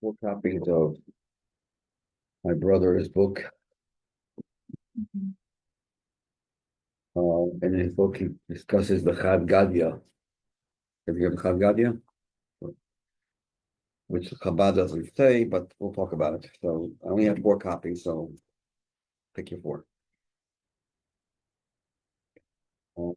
Four copies of my brother's book. In his book, he discusses the Chad Gadya. Have you heard of Chad Gadya? Which Chabad doesn't say, but we'll talk about it. So I only have four copies, so pick your four. Um,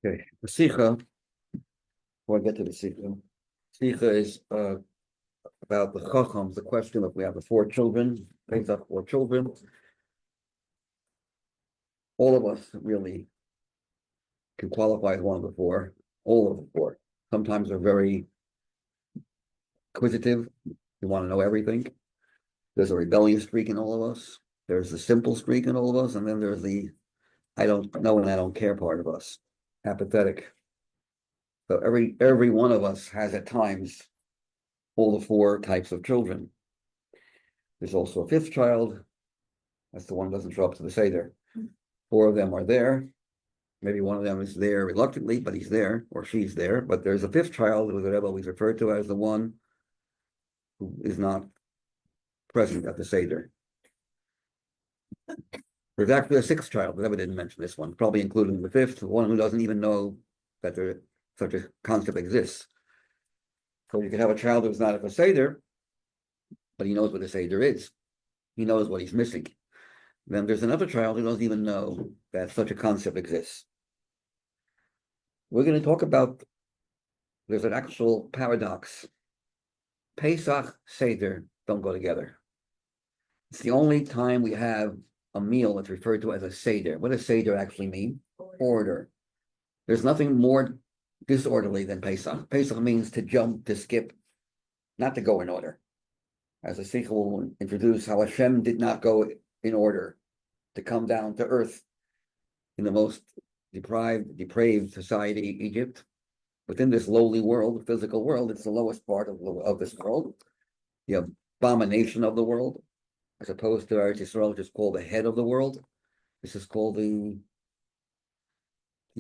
okay, the Sicha, before I get to the Sicha is about the Chacham, the question of we have the four children, Pesach, four children. All of us really can qualify as one of the four, all of the four. Sometimes they're very inquisitive, you want to know everything. There's a rebellious streak in all of us. There's the simple streak in all of us, and then there's the I don't know and I don't care part of us, apathetic. So every one of us has at times all the four types of children. There's also a fifth child. That's the one who doesn't show up to the Seder. Four of them are there. Maybe one of them is there reluctantly, but he's there, or she's there. But there's a fifth child who the Rebbe always referred to as the one who is not present at the Seder. There's actually a sixth child. The Rebbe didn't mention this one, probably including the fifth, the one who doesn't even know that such a concept exists. So you can have a child who's not at the Seder, but he knows what the Seder is. He knows what he's missing. Then there's another child who doesn't even know that such a concept exists. We're going to talk about, there's an actual paradox. Pesach, Seder don't go together. It's the only time we have a meal that's referred to as a Seder. What does Seder actually mean? Order. There's nothing more disorderly than Pesach. Pesach means to jump, to skip, not to go in order. As the Sichos will introduce how Hashem did not go in order to come down to earth in the most depraved society, Egypt. Within this lowly world, physical world, it's the lowest part of this world, the abomination of the world, as opposed to Eretz Yisrael, which is called the head of the world. This is called the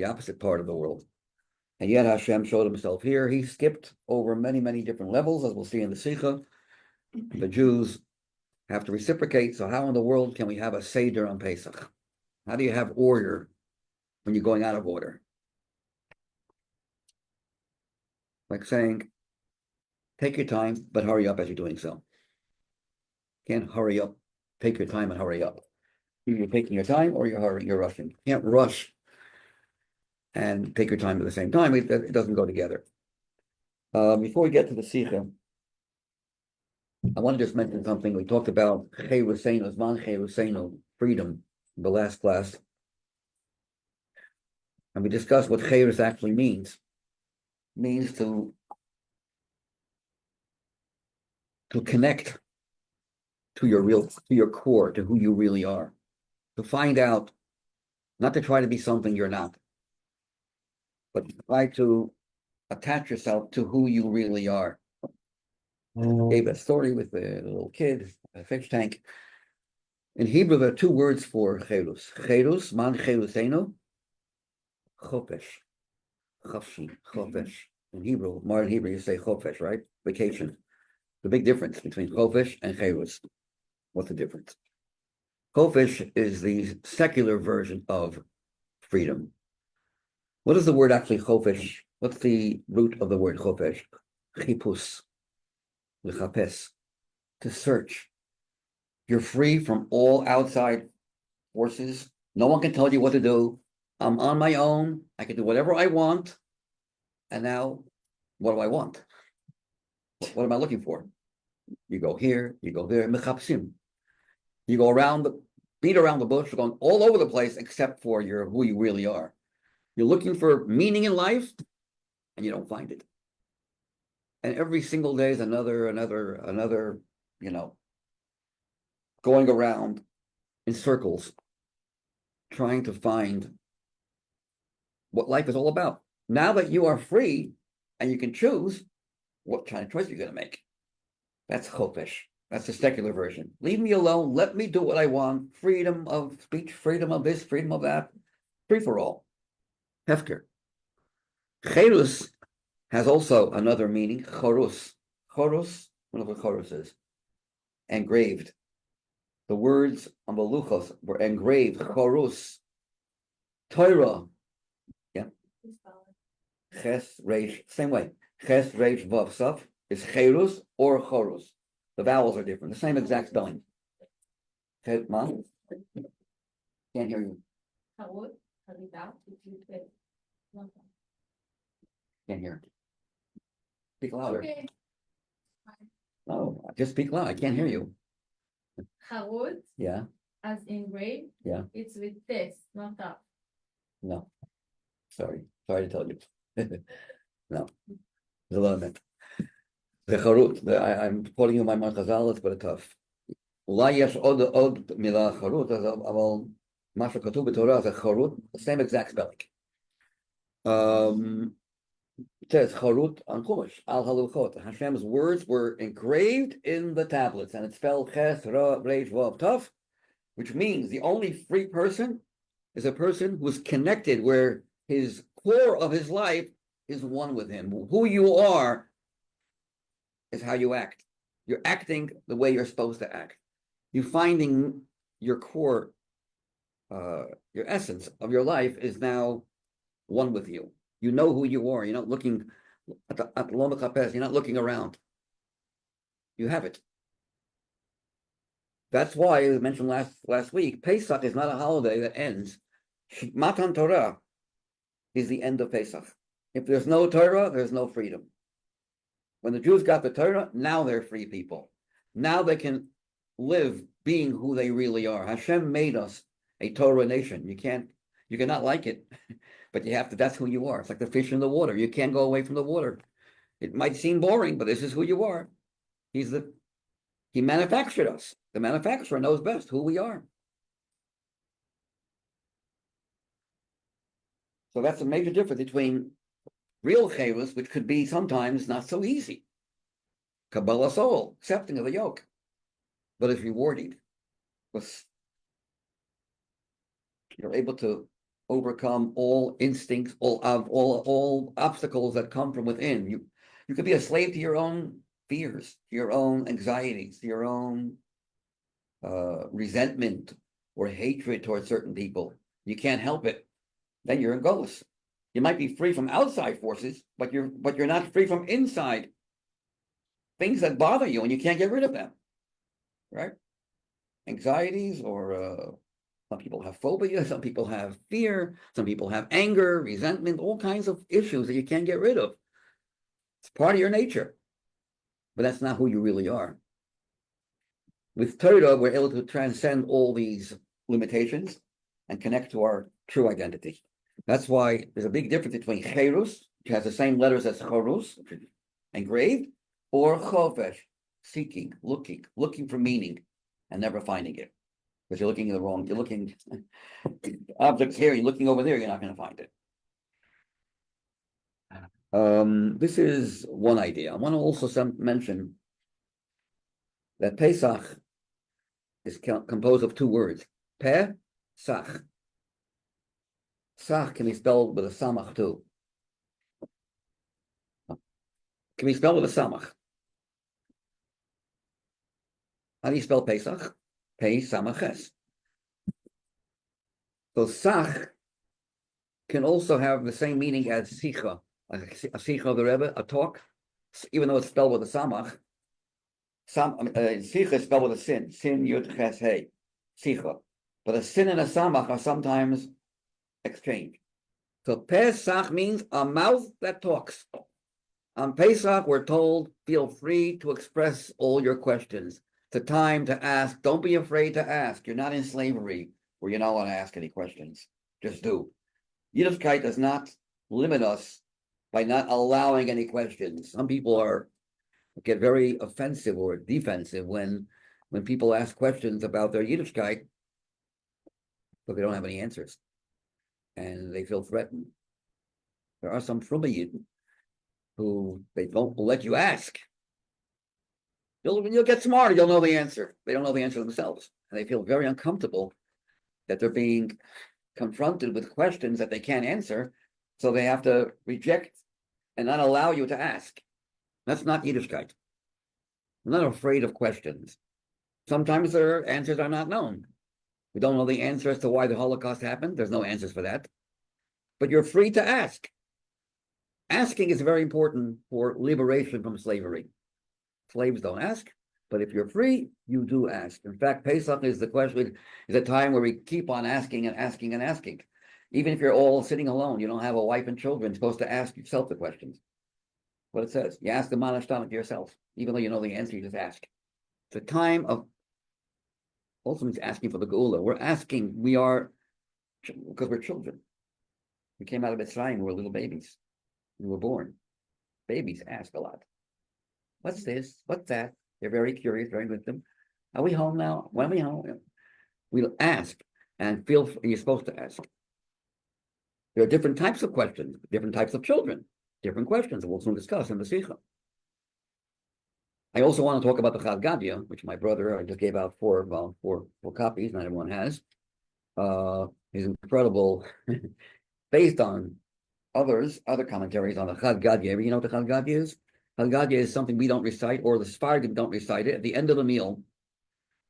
opposite part of the world. And yet Hashem showed himself here. He skipped over many, many different levels, as we'll see in the Sicha. The Jews have to reciprocate. So how in the world can we have a Seder on Pesach? How do you have order when you're going out of order? Like saying, take your time, but hurry up as you're doing so. Can't hurry up, take your time and hurry up. Either you're taking your time or you're rushing. You can't rush and take your time at the same time. It doesn't go together. Before we get to the Sikha, I want to just mention something. We talked about freedom, in the last class. And we discussed what Chayrus actually means. It means to connect to your core, to who you really are. To find out, not to try to be something you're not, but try to attach yourself to who you really are. Gave a story with a little kid, a fish tank. In Hebrew, there are two words for cherus. Cherus, man cherusenu, chofesh. Chafshi, chofesh. In Hebrew, modern Hebrew, you say chofesh, right? Vacation. The big difference between chofesh and cherus. What's the difference? Chofesh is the secular version of freedom. What is the word actually chofesh? What's the root of the word chofesh? Chipus. L'chapes, to search. You're free from all outside forces. No one can tell you what to do. I'm on my own. I can do whatever I want. And now, what do I want? What am I looking for? You go here, you go there, mechapsim. You go beat around the bush, you're going all over the place except for who you really are. You're looking for meaning in life, and you don't find it. And every single day is another, going around in circles, trying to find what life is all about. Now that you are free and you can choose, what kind of choice you're going to make. That's chopesh. That's the secular version. Leave me alone. Let me do what I want. Freedom of speech, freedom of this, freedom of that. Free for all. Hefker. Cherus has also another meaning. Chorus. Chorus, one of the chorus is engraved. The words on the luchos were engraved. Chorus. Torah. Yeah. Ches, reish, same way. Ches, reish, vav, saf is cherus or chorus. The vowels are different. The same exact spelling. Can't hear you. Can't hear. Speak louder. Okay. No, just speak loud. I can't hear you. Harut, Yeah. as engraved, Yeah. it's with this, not up. No. Sorry to tell you. No. There's a lot of it. The charut. I'm quoting you my Chazal, but it's tough. אולי יש עוד מילה חרוט, אבל מה שכתוב בתורה זה חרוט, the same exact spelling. It says charut on Chumash, al haluchot. Hashem's words were engraved in the tablets, and it's spelled ches, ra, reish, vav, taf, which means the only free person is a person who's connected, where his core of his life is one with him. Who you are is how you act. You're acting the way you're supposed to act. You're finding your core, your essence of your life is now one with you. You know who you are. You're not looking at the Loma Chapes. You're not looking around. You have it. That's why, as I mentioned last week, Pesach is not a holiday that ends. Matan Torah is the end of Pesach. If there's no Torah, there's no freedom. When the Jews got the Torah, now they're free people. Now they can live being who they really are. Hashem made us a Torah nation. You cannot like it, but you have to. That's who you are. It's like the fish in the water. You can't go away from the water. It might seem boring, but this is who you are. He manufactured us. The manufacturer knows best who we are. So that's a major difference between real cherus, which could be sometimes not so easy. Kabbalah soul, accepting of the yoke, but it's rewarding. You're able to overcome all instincts, all obstacles that come from within. You could be a slave to your own fears, to your own anxieties, to your own resentment or hatred towards certain people. You can't help it. Then you're in Golus. You might be free from outside forces, but you're not free from inside things that bother you, and you can't get rid of them, right? Anxieties, or some people have phobia, some people have fear, some people have anger, resentment, all kinds of issues that you can't get rid of. It's part of your nature, but that's not who you really are. With Torah, we're able to transcend all these limitations and connect to our true identity. That's why there's a big difference between cherus, which has the same letters as chorus, engraved, or chofesh, seeking, looking for meaning and never finding it. Because you're looking you're looking objects here, you're looking over there, you're not going to find it. This is one idea. I want to also mention that Pesach is composed of two words. Sach. Sach can be spelled with a samach too. Can be spelled with a samach. How do you spell Pesach? Pei samaches. So Sach can also have the same meaning as Sicha, like a Sicha of the Rebbe, a talk, even though it's spelled with a samach. Sicha is spelled with a sin yud ches hey, Sicha. But a sin and a samach are sometimes exchanged. So Pesach means a mouth that talks. On Pesach, we're told, feel free to express all your questions. It's a time to ask. Don't be afraid to ask. You're not in slavery where you're not allowed to ask any questions. Just do. Yiddishkeit does not limit us by not allowing any questions. Some people are get very offensive or defensive when people ask questions about their Yiddishkeit, but they don't have any answers, and they feel threatened. There are some Fruma Yidden who they don't let you ask. You'll get smarter, you'll know the answer. They don't know the answer themselves, and they feel very uncomfortable that they're being confronted with questions that they can't answer, so they have to reject and not allow you to ask. That's not Yiddishkeit. I'm not afraid of questions. Sometimes their answers are not known. We don't know the answer as to why the Holocaust happened. There's no answers for that. But you're free to ask. Asking is very important for liberation from slavery. Slaves don't ask, but if you're free, you do ask. In fact, Pesach is a time where we keep on asking and asking and asking. Even if you're all sitting alone, you don't have a wife and children, you're supposed to ask yourself the questions. What it says, you ask the Manashtamach yourself, even though you know the answer, you just ask. It's a time of also means asking for the Geula. We're asking, because we're children. We came out of Mitzrayim, we were little babies. We were born. Babies ask a lot. What's this? What's that? They're very curious, very with them. Are we home now? When are we home? We'll ask and you're supposed to ask. There are different types of questions, different types of children, different questions we'll soon discuss in the Sicha. I also want to talk about the Chad Gadya, which my brother, I just gave out four copies, not everyone has. He's incredible, based on other commentaries on the Chad Gadya. You know what the Chad Gadya is? Chad Gadya is something we don't recite, or the Sephardim don't recite it. At the end of the meal,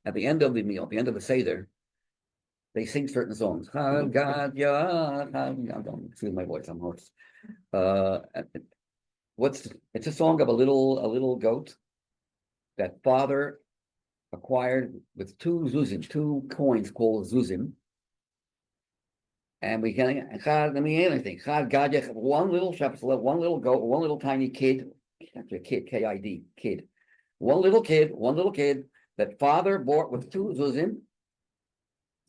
at the end of the Seder, they sing certain songs. Chad Gadya, don't excuse my voice, I'm hoarse. It's a song of a little goat that father acquired with two coins called zuzim. And we can anything. Chad Gadya, one little goat, one little tiny kid, actually a kid, K-I-D, kid. One little kid that father bought with two zuzim.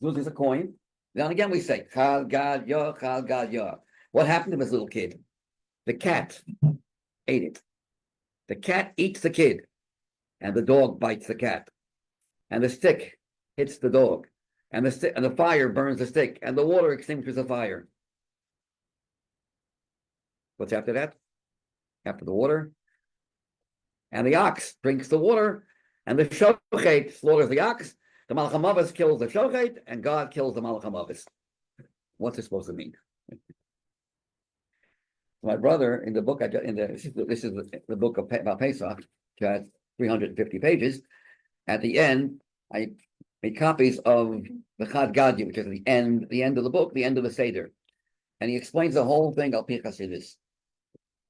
Zuz is a coin. Then again we say, Chad Gadya, Chad Gadya. What happened to this little kid? The cat ate it. The cat eats the kid, and the dog bites the cat, and the stick hits the dog, and the fire burns the stick, and the water extinguishes the fire. What's after that? After the water, and the ox drinks the water, and the shochet slaughters the ox. The Malach HaMavis kills the shochet, and God kills the Malach HaMavis. What's it supposed to mean? My brother, in the book, this is the book about Pesach, which has 350 pages. At the end, I made copies of the Chad Gadya, which is the end of the book, the end of the Seder. And he explains the whole thing, Al Pi Chasidus.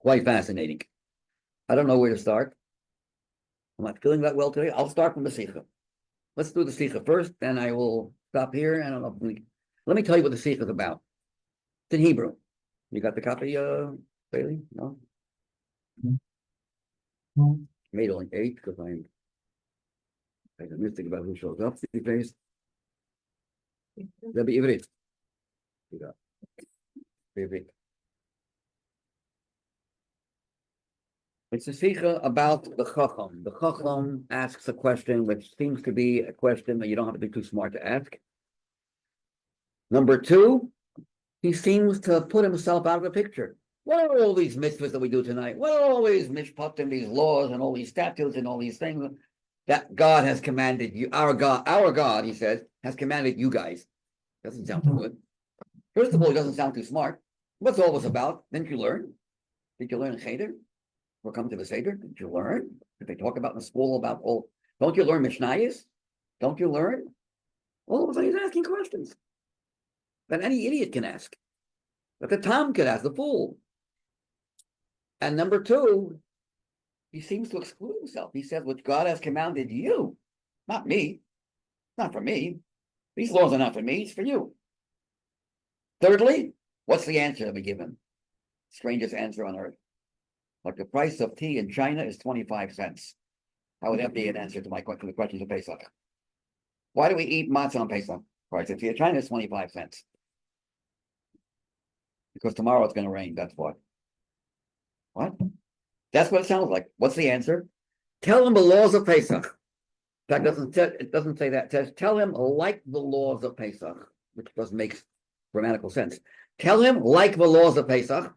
Quite fascinating. I don't know where to start. I'm not feeling that well today. I'll start from the Sicha. Let's do the Sicha first, then I will stop here. And let me tell you what the Sicha is about. It's in Hebrew. You got the copy, Bailey? No? Made only 8 because I'm pessimistic about who shows up these days. Rabbi Ivrit. It's a Sicha about the Chacham. The Chacham asks a question which seems to be a question that you don't have to be too smart to ask. Number 2, he seems to put himself out of the picture. What are all these mitzvahs that we do tonight? What are all these mishpatim, these laws and all these statutes and all these things that God has commanded you? Our God, he says, has commanded you guys. Doesn't sound too good. First of all, it doesn't sound too smart. What's all this about? Didn't you learn? Did you learn in Seder? Or come to the Seder? Did you learn? Did they talk about in the school about all? Don't you learn Mishnayos? Don't you learn? All of a sudden he's asking questions that any idiot can ask, that the Tom could ask, the fool. And number 2, he seems to exclude himself. He says, what God has commanded you, not me, not for me. These laws are not for me, it's for you. Thirdly, what's the answer that we give him? Strangest answer on earth. Like the price of tea in China is 25 cents. How would that be an answer to the questions of Pesach? Why do we eat matzah on Pesach? Price of tea in China is 25 cents. Because tomorrow it's going to rain, that's why. What? That's what it sounds like. What's the answer? Tell him the laws of Pesach. That it doesn't say that. It says, tell him like the laws of Pesach, which doesn't make grammatical sense. Tell him like the laws of Pesach,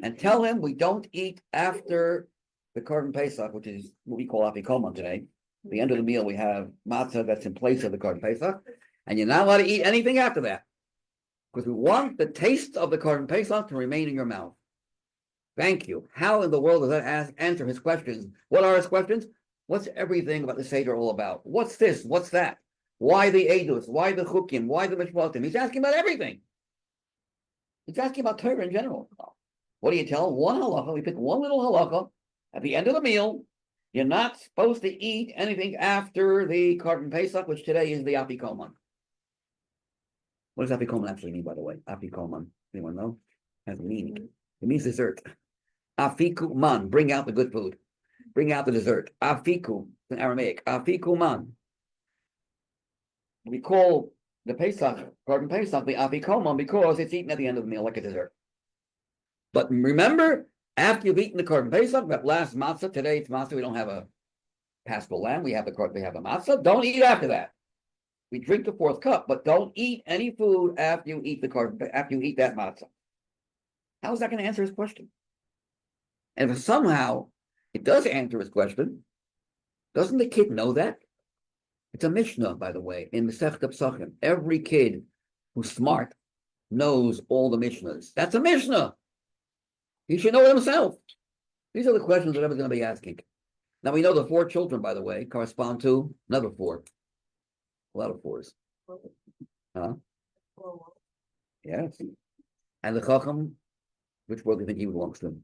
and tell him we don't eat after the Korban Pesach, which is what we call Afikoman today. At the end of the meal, we have matzah that's in place of the Korban Pesach, and you're not allowed to eat anything after that, because we want the taste of the Korban Pesach to remain in your mouth. Thank you. How in the world does that answer his questions? What are his questions? What's everything about the Seder all about? What's this? What's that? Why the Edus? Why the Chukim? Why the Mishpatim? He's asking about everything. He's asking about Torah in general. What do you tell him? One halacha. We pick one little halacha at the end of the meal. You're not supposed to eat anything after the Korban Pesach, which today is the Afikoman. What does Afikoman actually mean, by the way? Afikoman. Anyone know? It has a meaning. It means dessert. Afikuman, bring out the good food. Bring out the dessert. Afiku, in Aramaic. Afikuman. We call the Pesach, Korban Pesach, the Afikoman because it's eaten at the end of the meal like a dessert. But remember, after you've eaten the Korban Pesach, that last matzah, today it's matzah, we don't have a paschal lamb, we have a matzah. Don't eat after that. We drink the fourth cup, but don't eat any food after you eat after you eat that matzah. How is that going to answer his question? And if somehow it does answer his question, doesn't the kid know that? It's a Mishnah, by the way, in Masechet Pesachim. Every kid who's smart knows all the Mishnahs. That's a Mishnah. He should know it himself. These are the questions that I was going to be asking. Now, we know the 4 children, by the way, correspond to another 4. A lot of 4s. Huh? Yes. And the Chacham, which world do you think he belongs to?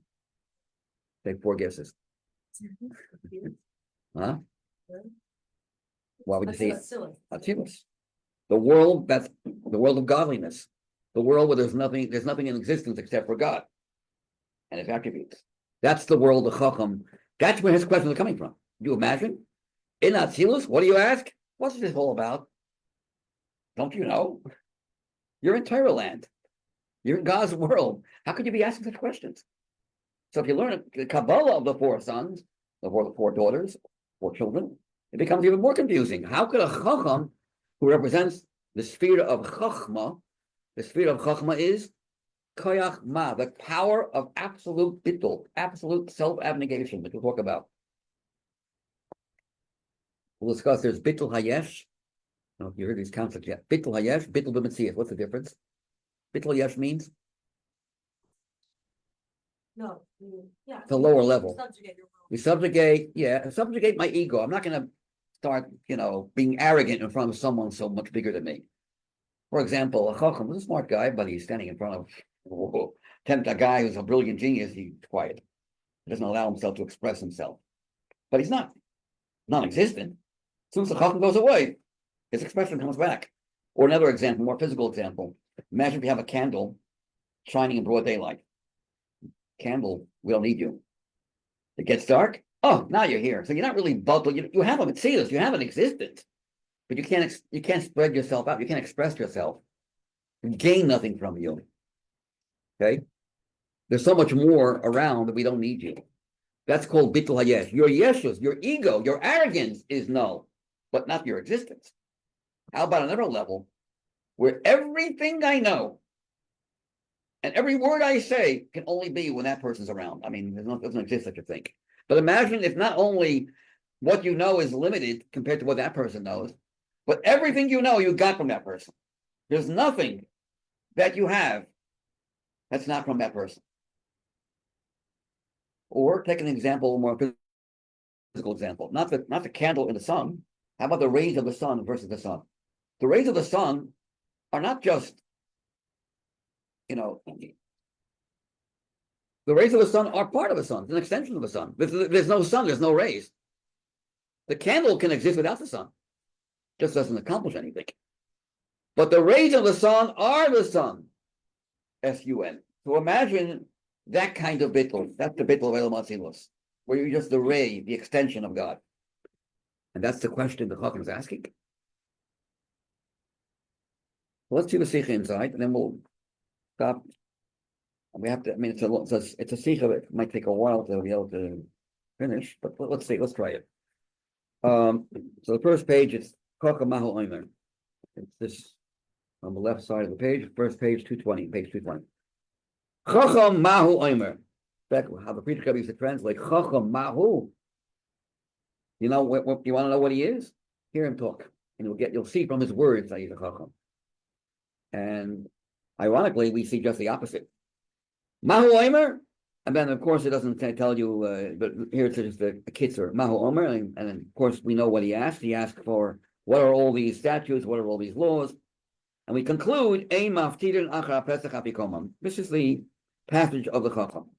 Take 4 guesses. Huh? Why would you say Sichos? The world that's the world of godliness, the world where there's nothing in existence except for God and His attributes. That's the world of Chacham. That's where his questions are coming from. Do you imagine? In Atzilus, what do you ask? What's this all about? Don't you know? You're in Torah land. You're in God's world. How could you be asking such questions? So if you learn the Kabbalah of the 4 sons, the 4 daughters, 4 children, it becomes even more confusing. How could a Chacham who represents the sphere of Chachma, the sphere of Chachma is Koyach Ma, the power of absolute bittul, absolute self-abnegation, which we'll talk about. We'll discuss there's bittul hayesh. I don't know if you heard these concepts yet. Bittul hayesh, bittul b'metzias. What's the difference? Bittul hayesh means? No, yeah. It's a lower level. Subjugate Subjugate my ego. I'm not going to start, being arrogant in front of someone so much bigger than me. For example, a Chacham is a smart guy, but he's standing in front of a guy who's a brilliant genius. He's quiet. He doesn't allow himself to express himself. But he's not non-existent. As soon as the Chacham goes away, his expression comes back. Or another example, more physical example. Imagine if you have a candle shining in broad daylight. Candle, we don't need you. It gets dark. Oh, now you're here. So you're not really bubble. You have a Metzius, you have an existence, but you can't spread yourself out. You can't express yourself. You gain nothing from you. Okay, there's so much more around that we don't need you. That's called bittul hayesh. Your yeshus, your ego, your arrogance is null, but not your existence. How about another level where everything I know and every word I say can only be when that person's around? I mean, doesn't exist such a thing. But imagine if not only what you know is limited compared to what that person knows, but everything you know you got from that person. There's nothing that you have that's not from that person. Or take an example, a more physical example, not the candle in the sun. How about the rays of the sun versus the sun? The rays of the sun are not just, the rays of the sun are part of the sun. It's an extension of the sun. There's no sun, there's no rays. The candle can exist without the sun. Just doesn't accomplish anything. But the rays of the sun are the sun. S-U-N. So imagine that kind of bittul. That's the bittul of Elam Atzilus, where you're just the ray, the extension of God. And that's the question the Chacham is asking. Well, let's see the Sikha inside, and then we'll stop. We have to, it's a Sikha, it might take a while to be able to finish, but let's see, let's try it. So the first page is Chacham Mahu Omer. It's this on the left side of the page, first page 220, page 220. Chacham Mahu Omer. Back how the preacher used to translate Chacham Mahu. You know what you want to know what he is? Hear him talk, and you'll see from his words that he's a Chacham. And ironically, we see just the opposite. Mahu Omer, and then of course it doesn't tell you, but here it's just a kitzur. Mahu Omer, and then of course we know what he asked. He asked for what are all these statutes, what are all these laws, and we conclude Ein Maftirin Achar Pesach Apikomam. This is the passage of the Chacham.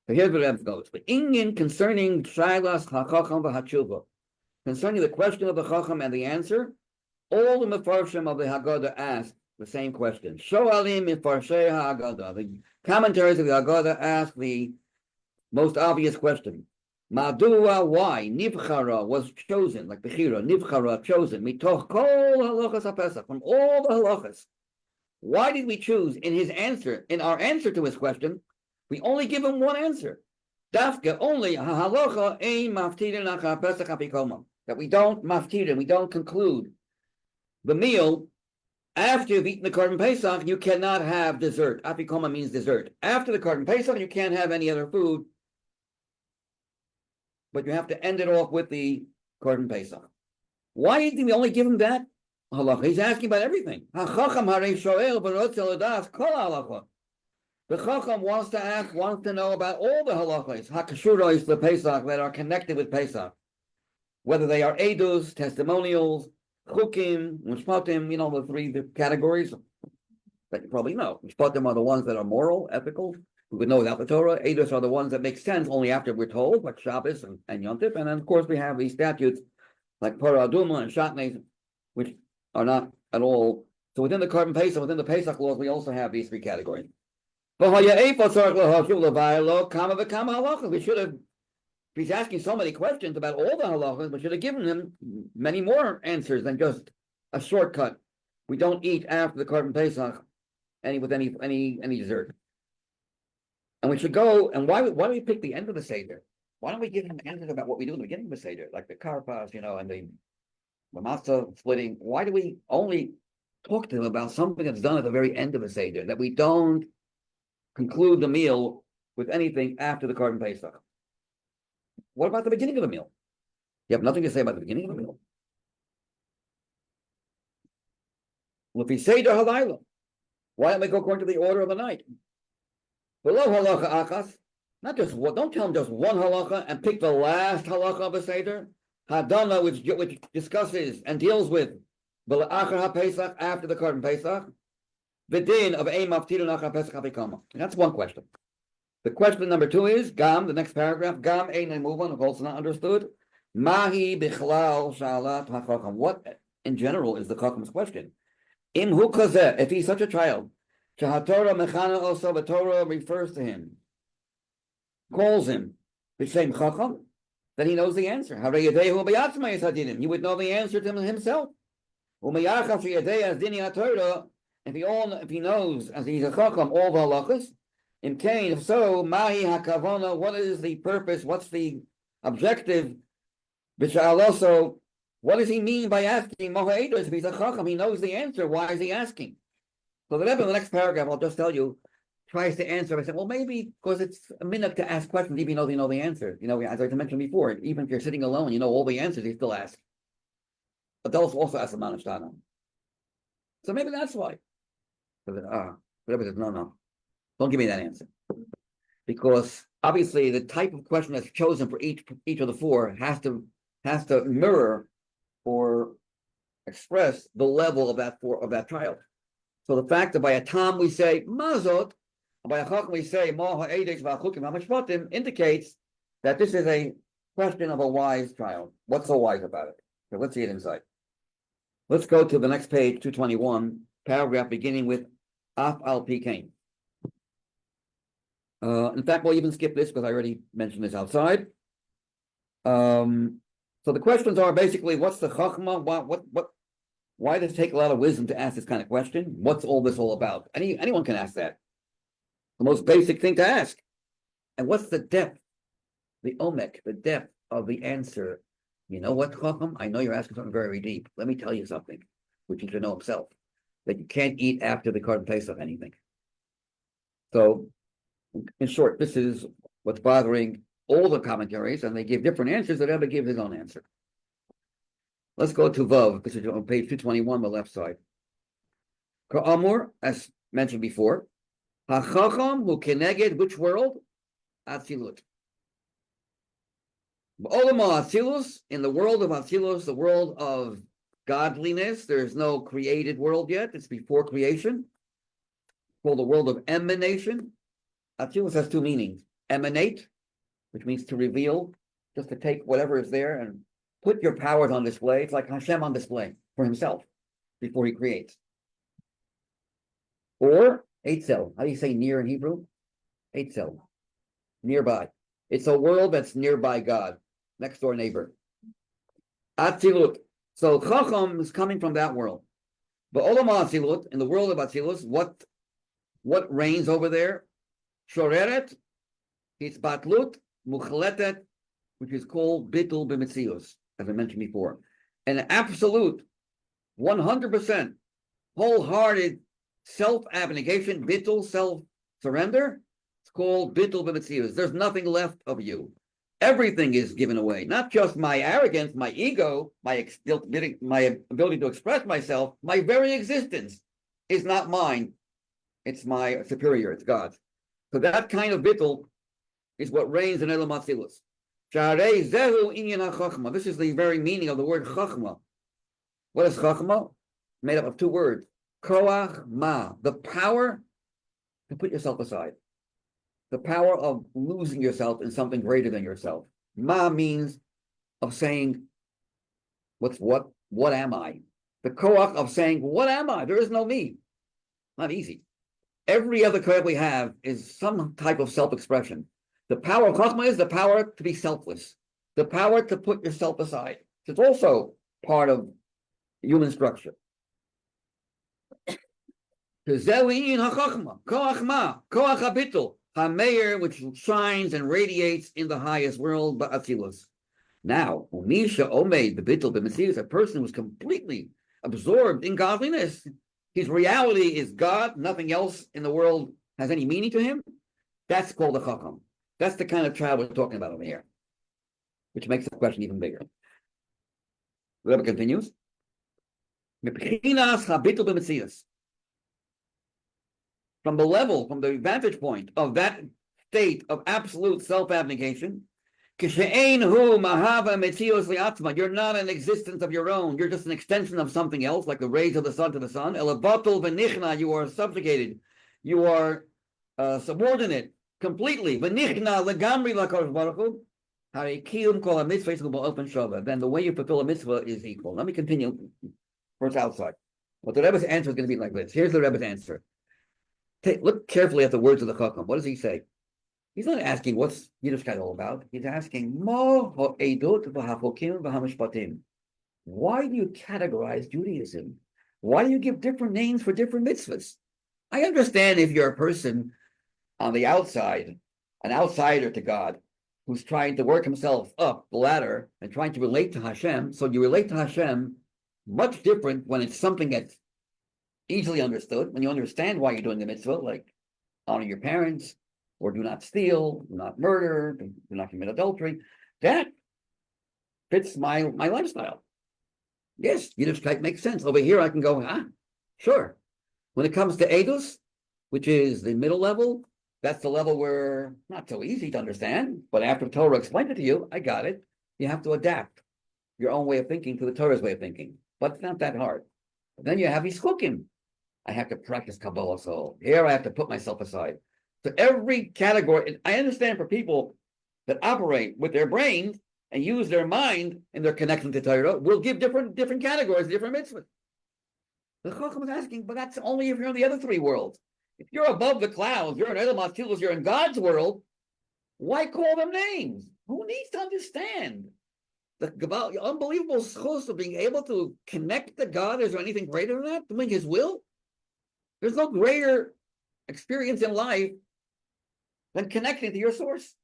So here's what it goes. But Inyan concerning Shailas HaChacham v'Hatshuva, concerning the question of the Chacham and the answer, all the Mefarshim of the Haggadah asked the same question. Shoalim Mefarshei HaHaggadah. The commentaries of the Haggadah ask the most obvious question. Madua, why? Nivchara was chosen, like Bechira, Nivchara, chosen. Mitoch kol halachas HaPesach, from all the halachas. Why did we choose in his answer, in our answer to his question, we only give him one answer. Dafka, only halacha ein maftirin achar Pesach apikoma. That we don't maftirin, we don't conclude the meal after you've eaten the Korban Pesach. You cannot have dessert. Apikoma means dessert. After the Korban Pesach, you can't have any other food, but you have to end it off with the Korban Pesach. Why did we only give him that halacha? He's asking about everything. Hachacham harei shoel v'rotzel ladas kol halacha. The Chacham wants to know about all the halachas, hakashuros, the Pesach, that are connected with Pesach. Whether they are edus, testimonials, chukim, mishpatim, the categories that you probably know. Mishpatim are the ones that are moral, ethical, we would know without the Torah. Edus are the ones that make sense only after we're told, like Shabbos and Yom Tov. And then, of course, we have these statutes like Parah Aduma and Shatnez, which are not at all. So within the Korban Pesach, within the Pesach laws, we also have these three categories. We should have, if he's asking so many questions about all the halachas, we should have given him many more answers than just a shortcut. We don't eat after the Korban Pesach with any dessert. And we should go, and why do we pick the end of the Seder? Why don't we give him answers about what we do in the beginning of the Seder, like the karpas, and the matzah splitting? Why do we only talk to him about something that's done at the very end of the Seder, that we don't conclude the meal with anything after the Korban Pesach? What about the beginning of the meal? You have nothing to say about the beginning of the meal. Well, if he Seder Halayla, why don't we go according to the order of the night? Below halacha achas, not just one. Don't tell him just one halacha and pick the last halacha of the Seder. Hadana, which discusses and deals with achar haPesach, after the Korban Pesach. The din of ein maftirin achar Pesach apikama. That's one question. The question number two is Gam, the next paragraph. Gam ein muvan, also not understood. Mahi bichlal shalat hachacham. What in general is the Chacham's question? Im hu kazeh, if he's such a child, shahatorah mechana also, the Torah refers to him, calls him b'shem Chacham, then he knows the answer. Harei yadehu b'yatzmai yisadinim. He would know the answer to himself. U'meyachaf sheyadei as dini haTorah. If he knows, as he's a Chacham, all the halachas, in Cain, if so, mahi hakavana, what is the purpose? What's the objective? B'sha'al also, what does he mean by asking Mohaedos? If he's a Chacham, he knows the answer. Why is he asking? So the Rebbe in the next paragraph, I'll just tell you, tries to answer. I said, well, maybe because it's a minute to ask questions, even though you know the answer. As I mentioned before, even if you're sitting alone, you know all the answers, you still ask. Adults also ask the Manashtana. So maybe that's why. Whatever says, no, don't give me that answer, because obviously the type of question that's chosen for each of the four has to mirror or express the level of that child. So the fact that by a tam we say mazot, and by a chacham we say ma ha'edes v'achukim ha'mishpatim, indicates that this is a question of a wise child. What's so wise about it? So let's see it inside. Let's go to the next page, 221, paragraph beginning with Af al Pikain. In fact, we'll even skip this because I already mentioned this outside. So the questions are basically, what's the chachma? Why does it take a lot of wisdom to ask this kind of question? What's all this all about? Anyone can ask that. The most basic thing to ask. And what's the depth the omek, the depth of the answer. You know what, Chacham? I know you're asking something very deep. Let me tell you something, which you should know himself, that you can't eat after the Korban Pesach anything. So, in short, this is what's bothering all the commentaries, and they give different answers. That Rebbe gives his own answer. Let's go to Vav. This is on page 221, the left side. Ka'amur, as mentioned before, hachacham hu keneged which world? Atzilut. Olama Atzilus, in the world of Atzilus, the world of godliness, there's no created world yet. It's before creation. Called the world of emanation. Atzilus has two meanings. Emanate, which means to reveal, just to take whatever is there and put your powers on display. It's like Hashem on display for himself before he creates. Or Eitzel. How do you say near in Hebrew? Eitzel. Nearby. It's a world that's nearby God, next door neighbor. Atzilut. So Chacham is coming from that world. But Olam Atzilut, in the world of Atzilus, what reigns over there? Shoreret, Hitzbatlut, Muchletet, which is called Bitul B'Metzius, as I mentioned before. An absolute, 100%, wholehearted self-abnegation, Bitul, self-surrender. It's called Bitul B'Metzius. There's nothing left of you. Everything is given away, not just my arrogance, my ego, my ability to express myself. My very existence is not mine. It's my superior, it's God's. So that kind of bittul is what reigns in Elam Atzilus. This is the very meaning of the word chachma. What is chachma? Made up of two words. Koach ma, the power to put yourself aside. The power of losing yourself in something greater than yourself. Ma means of saying, what am I? The koach of saying, what am I? There is no me. Not easy. Every other koach we have is some type of self-expression. The power of chachma is the power to be selfless. The power to put yourself aside. It's also part of human structure. Koach ma, koach habitul. HaMeir, which shines and radiates in the highest world, Ba'atzilus. Now, Umisha Omeid, the Bittul B'Metzius, a person who's completely absorbed in godliness. His reality is God, nothing else in the world has any meaning to him. That's called a Chacham. That's the kind of child we're talking about over here, which makes the question even bigger. The Rebbe continues. From the level, from the vantage point of that state of absolute self-abnegation, you're not an existence of your own. You're just an extension of something else, like the rays of the sun to the sun. You are subjugated. You are subordinate completely. Then the way you fulfill a mitzvah is equal. Let me continue first outside. Well, the Rebbe's answer is going to be like this. Here's the Rebbe's answer. Look carefully at the words of the Chacham. What does he say? He's not asking what's Yiddishkeit all about. He's asking, why do you categorize Judaism? Why do you give different names for different mitzvahs? I understand if you're a person on the outside, an outsider to God, who's trying to work himself up the ladder and trying to relate to Hashem. So you relate to Hashem much different when it's something that's easily understood, when you understand why you're doing the mitzvah, like honor your parents, or do not steal, do not murder, do not commit adultery. That fits my lifestyle. Yes, Yiddishkeit makes sense. Over here, I can go, sure. When it comes to Edus, which is the middle level, that's the level where not so easy to understand, but after Torah explained it to you, I got it. You have to adapt your own way of thinking to the Torah's way of thinking, but it's not that hard. Then you have Yischukim. I have to practice Kabbalah, so here I have to put myself aside. So every category, I understand for people that operate with their brain and use their mind in their connection to Torah, will give different categories, different mitzvahs. The Chacham is asking, but that's only if you're in the other three worlds. If you're above the clouds, you're in Elam Atzilus, you're in God's world, why call them names? Who needs to understand? The unbelievable Sichos of being able to connect to God, is there anything greater than that? Doing his will? There's no greater experience in life than connecting to your source.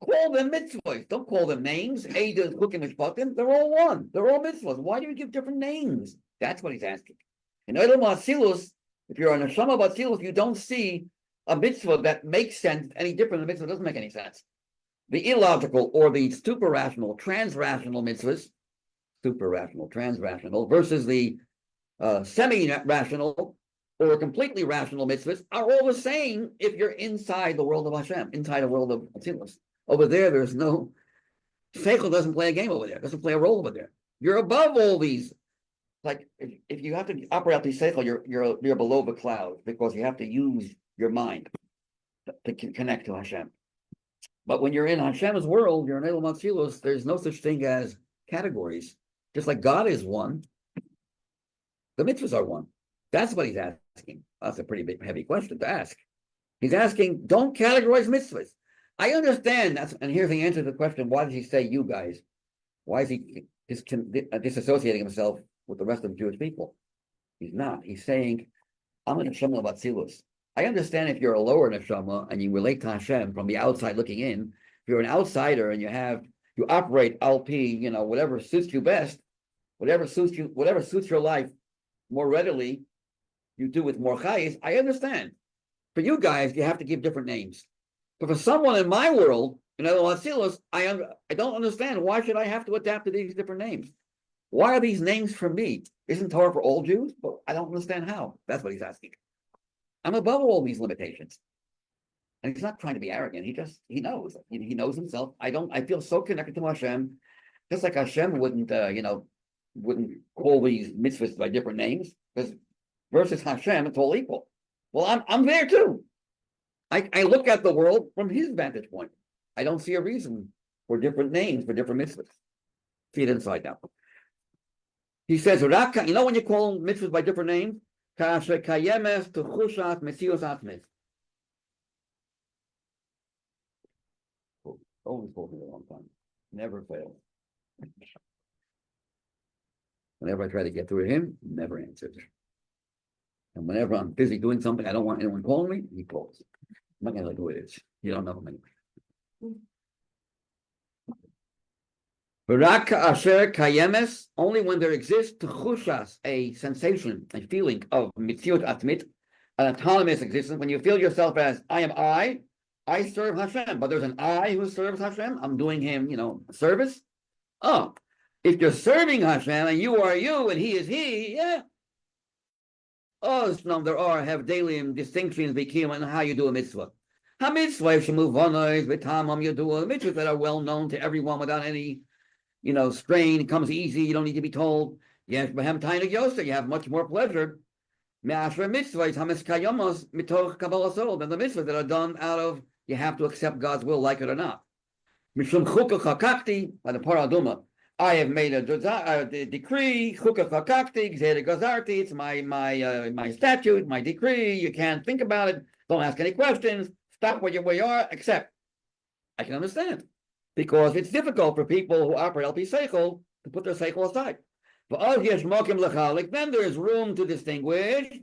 Call them mitzvahs. Don't call them names. Eidos, Chukim, Mishpatim. They're all one. They're all mitzvahs. Why do you give different names? That's what he's asking. In Olam Atzilus, if you're on a Neshama of Atzilus, you don't see a mitzvah that makes sense any different than a mitzvah that doesn't make any sense. The illogical or the super rational, trans-rational mitzvahs, super rational, trans-rational, versus the semi-rational or completely rational mitzvahs are all the same if you're inside the world of Hashem, inside the world of Atzilus. Over there, there's no Seichel doesn't play a game over there, doesn't play a role over there. You're above all these. Like if you have to operate out the Seichel, you're below the clouds because you have to use your mind to connect to Hashem. But when you're in Hashem's world, you're in Elam Atzilus, there's no such thing as categories. Just like God is one, the mitzvahs are one. That's what he's asking. That's a pretty big, heavy question to ask. He's asking, don't categorize mitzvahs. I understand that's, and here's the answer to the question, why does he say you guys? Why is he disassociating himself with the rest of the Jewish people? He's not. He's saying, I'm a neshama of Atzilus. I understand if you're a lower neshama and you relate to Hashem from the outside looking in, if you're an outsider and you operate LP, whatever suits you best, whatever suits your life more readily, you do with more chayis. I understand. For you guys, you have to give different names. But for someone in my world, Atzilus, I don't understand. Why should I have to adapt to these different names? Why are these names for me? Isn't Torah for all Jews? But I don't understand how. That's what he's asking. I'm above all these limitations. And he's not trying to be arrogant. He knows. He knows himself. I feel so connected to Hashem. Just like Hashem wouldn't call these mitzvahs by different names. Because versus Hashem, it's all equal. Well, I'm there too. I look at the world from his vantage point. I don't see a reason for different names for different mitzvahs. See it inside now. He says, when you call mitzvahs by different names, always spoken a long time. Never fails. Whenever I try to get through to him, he never answers. And whenever I'm busy doing something, I don't want anyone calling me, he calls. I'm not going to know who it is. You don't know him anyway. Barak asher kayemes, only when there exists tuchushas, a sensation, a feeling of mitziut atmit, an autonomous existence. When you feel yourself as I serve Hashem, but there's an I who serves Hashem. I'm doing him, service. Oh, if you're serving Hashem and you are you and he is he, yeah. Oh, there have daily distinctions between how you do a mitzvah. Ha-mitzvah, shemuvanos, v'tamam, you do a mitzvah that are well known to everyone without any, strain. It comes easy. You don't need to be told. Yes, behem tainig yoser, you have much more pleasure. Me'asher mitzvahs, hamiskayamos, mitoch kabbalah than the mitzvahs that are done out of, you have to accept God's will, like it or not. Mishum chukah chakakti, by the paraduma. I have made a decree, chukah chakakti, gzera gazarti, it's my statute, my decree, you can't think about it, don't ask any questions, stop where you are, accept. I can understand. Because it's difficult for people who operate LP Seichel to put their Seichel aside. Then there's room to distinguish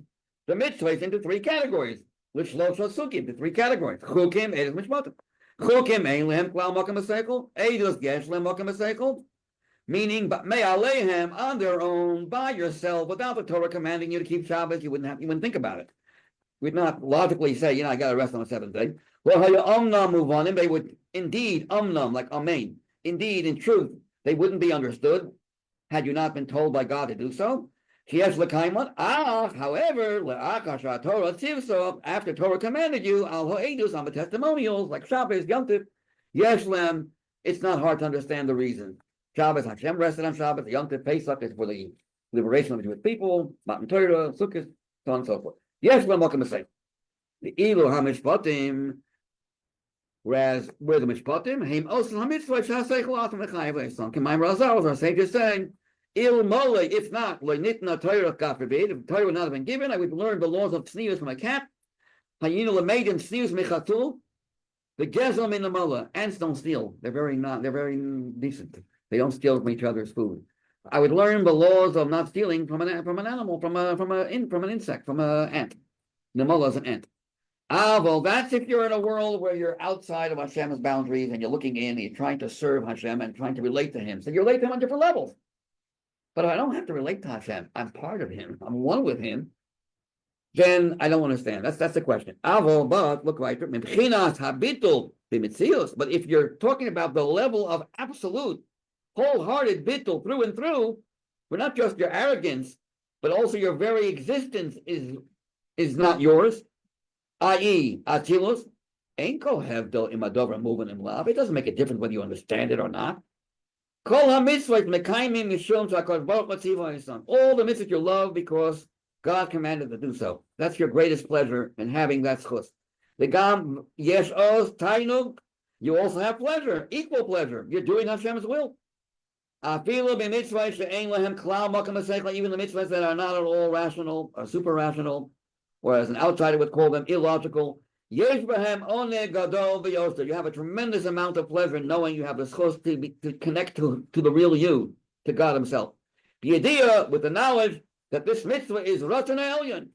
the mitzvahs into three categories. Which loshos sukim, the three categories. Chukim, edus mishpatim. Chukim, ein lehem klal makam Seichel, edus gesh lehem makam Seichel. Meaning, but may alehem on their own, by yourself, without the Torah commanding you to keep Shabbos, you wouldn't think about it. We'd not logically say, I got to rest on the seventh day. Well, they would indeed, like amen, indeed, in truth, they wouldn't be understood had you not been told by God to do so. However, after Torah commanded you, on the testimonials, like Shabbos, Yom Tov, Yeshlem, it's not hard to understand the reason. Shabbos, Hashem rested on Shabbos, Yom Tov, Pesach is for the liberation of the Jewish people, Matan Torah, Sukkot, so on and so forth. Yeshlem, welcome to say. The Ilu HaMishpatim, whereas where the Mishpatim, Haim Osan HaMitzvah, Shaseichel Atam Lechayev Leison. K'mayim Razal, our sage is saying, Il Mole, if not, Lo Nitna Torah, God forbid, if Torah would not have been given, I would learn the laws of Tznius from a cat. Hayinu Lameidim Tznius Mechatul, the Gezel in the Mole, ants don't steal. They're very decent. They don't steal from each other's food. I would learn the laws of not stealing from an animal, from an insect, from an ant. The Mole is an ant. Well, that's if you're in a world where you're outside of Hashem's boundaries and you're looking in and you're trying to serve Hashem and trying to relate to Him. So you relate to Him on different levels. But if I don't have to relate to Hashem, I'm part of Him, I'm one with Him, then I don't understand. That's the question. But look right, but if you're talking about the level of absolute, wholehearted bittul through and through, where not just your arrogance, but also your very existence is not yours, i.e., atzilus, ain't kohevdel imadovra moving in love. It doesn't make a difference whether you understand it or not. All the mitzvahs you love because God commanded to do so. That's your greatest pleasure in having that schus. The gam yesh oz tainug, you also have pleasure, equal pleasure. You're doing Hashem's will. Even the mitzvahs that are not at all rational or super rational, whereas an outsider would call them illogical. You have a tremendous amount of pleasure in knowing you have the schus to connect to the real you, to God Himself. The idea with the knowledge that this mitzvah is Ratan Elyon.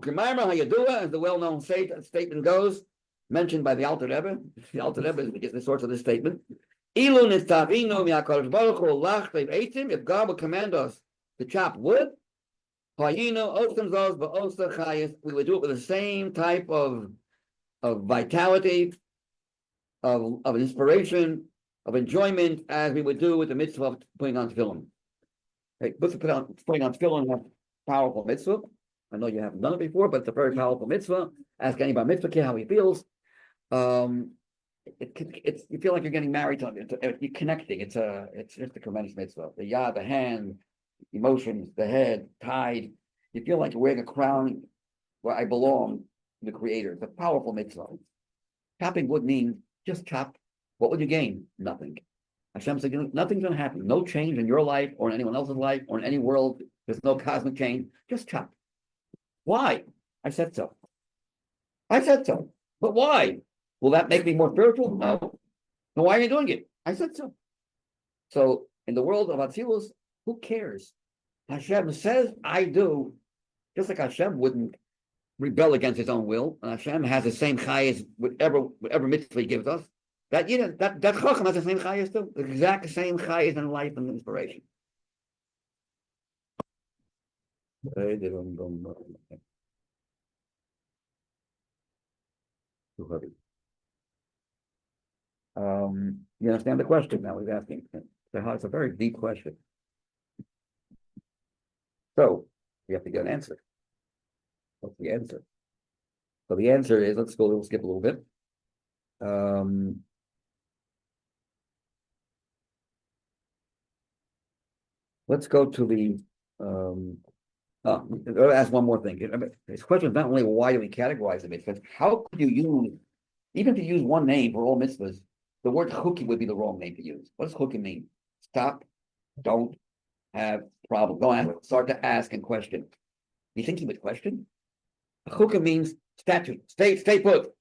How you do it, as the well-known statement goes, mentioned by the Alter Rebbe. The Alter Rebbe is the source of this statement. If God would command us to chop wood, we would do it with the same type of vitality, of inspiration, of enjoyment as we would do with the mitzvah of putting on tefillin. Hey, putting on tefillin is a powerful mitzvah. I know you haven't done it before, but it's a very powerful mitzvah. Ask anybody mitzvah kid how he feels. You feel like you're getting married to him. You're connecting. It's just a tremendous mitzvah. The yad, the hand, emotions, the head, tied. You feel like you're wearing a crown where I belong to the Creator. It's a powerful mitzvah. Chopping would mean just chop. What would you gain? Nothing. Hashem said, nothing's going to happen. No change in your life or in anyone else's life or in any world. There's no cosmic change. Just chop. Why? I said so. But why? Will that make me more spiritual? No. Then why are you doing it? I said so. So in the world of Atzilus, who cares? Hashem says, I do. Just like Hashem wouldn't rebel against His own will, and Hashem has the same chayas whatever mitzvah He gives us. That Chacham has the same chayas too, the exact same chayas in life and inspiration. You understand the question now he's asking? It's a very deep question. So you have to get an answer. What's the answer? So the answer is, we'll skip a little bit. Let's go to the I'll ask one more thing. This question is not only why do we categorize the mitzvahs, how could you use, even if you use one name for all mitzvahs, the word chuki would be the wrong name to use. What does chuki mean? Stop, don't have problem. Don't start to ask and question. You think he would question? Chukah means statute. Stay put.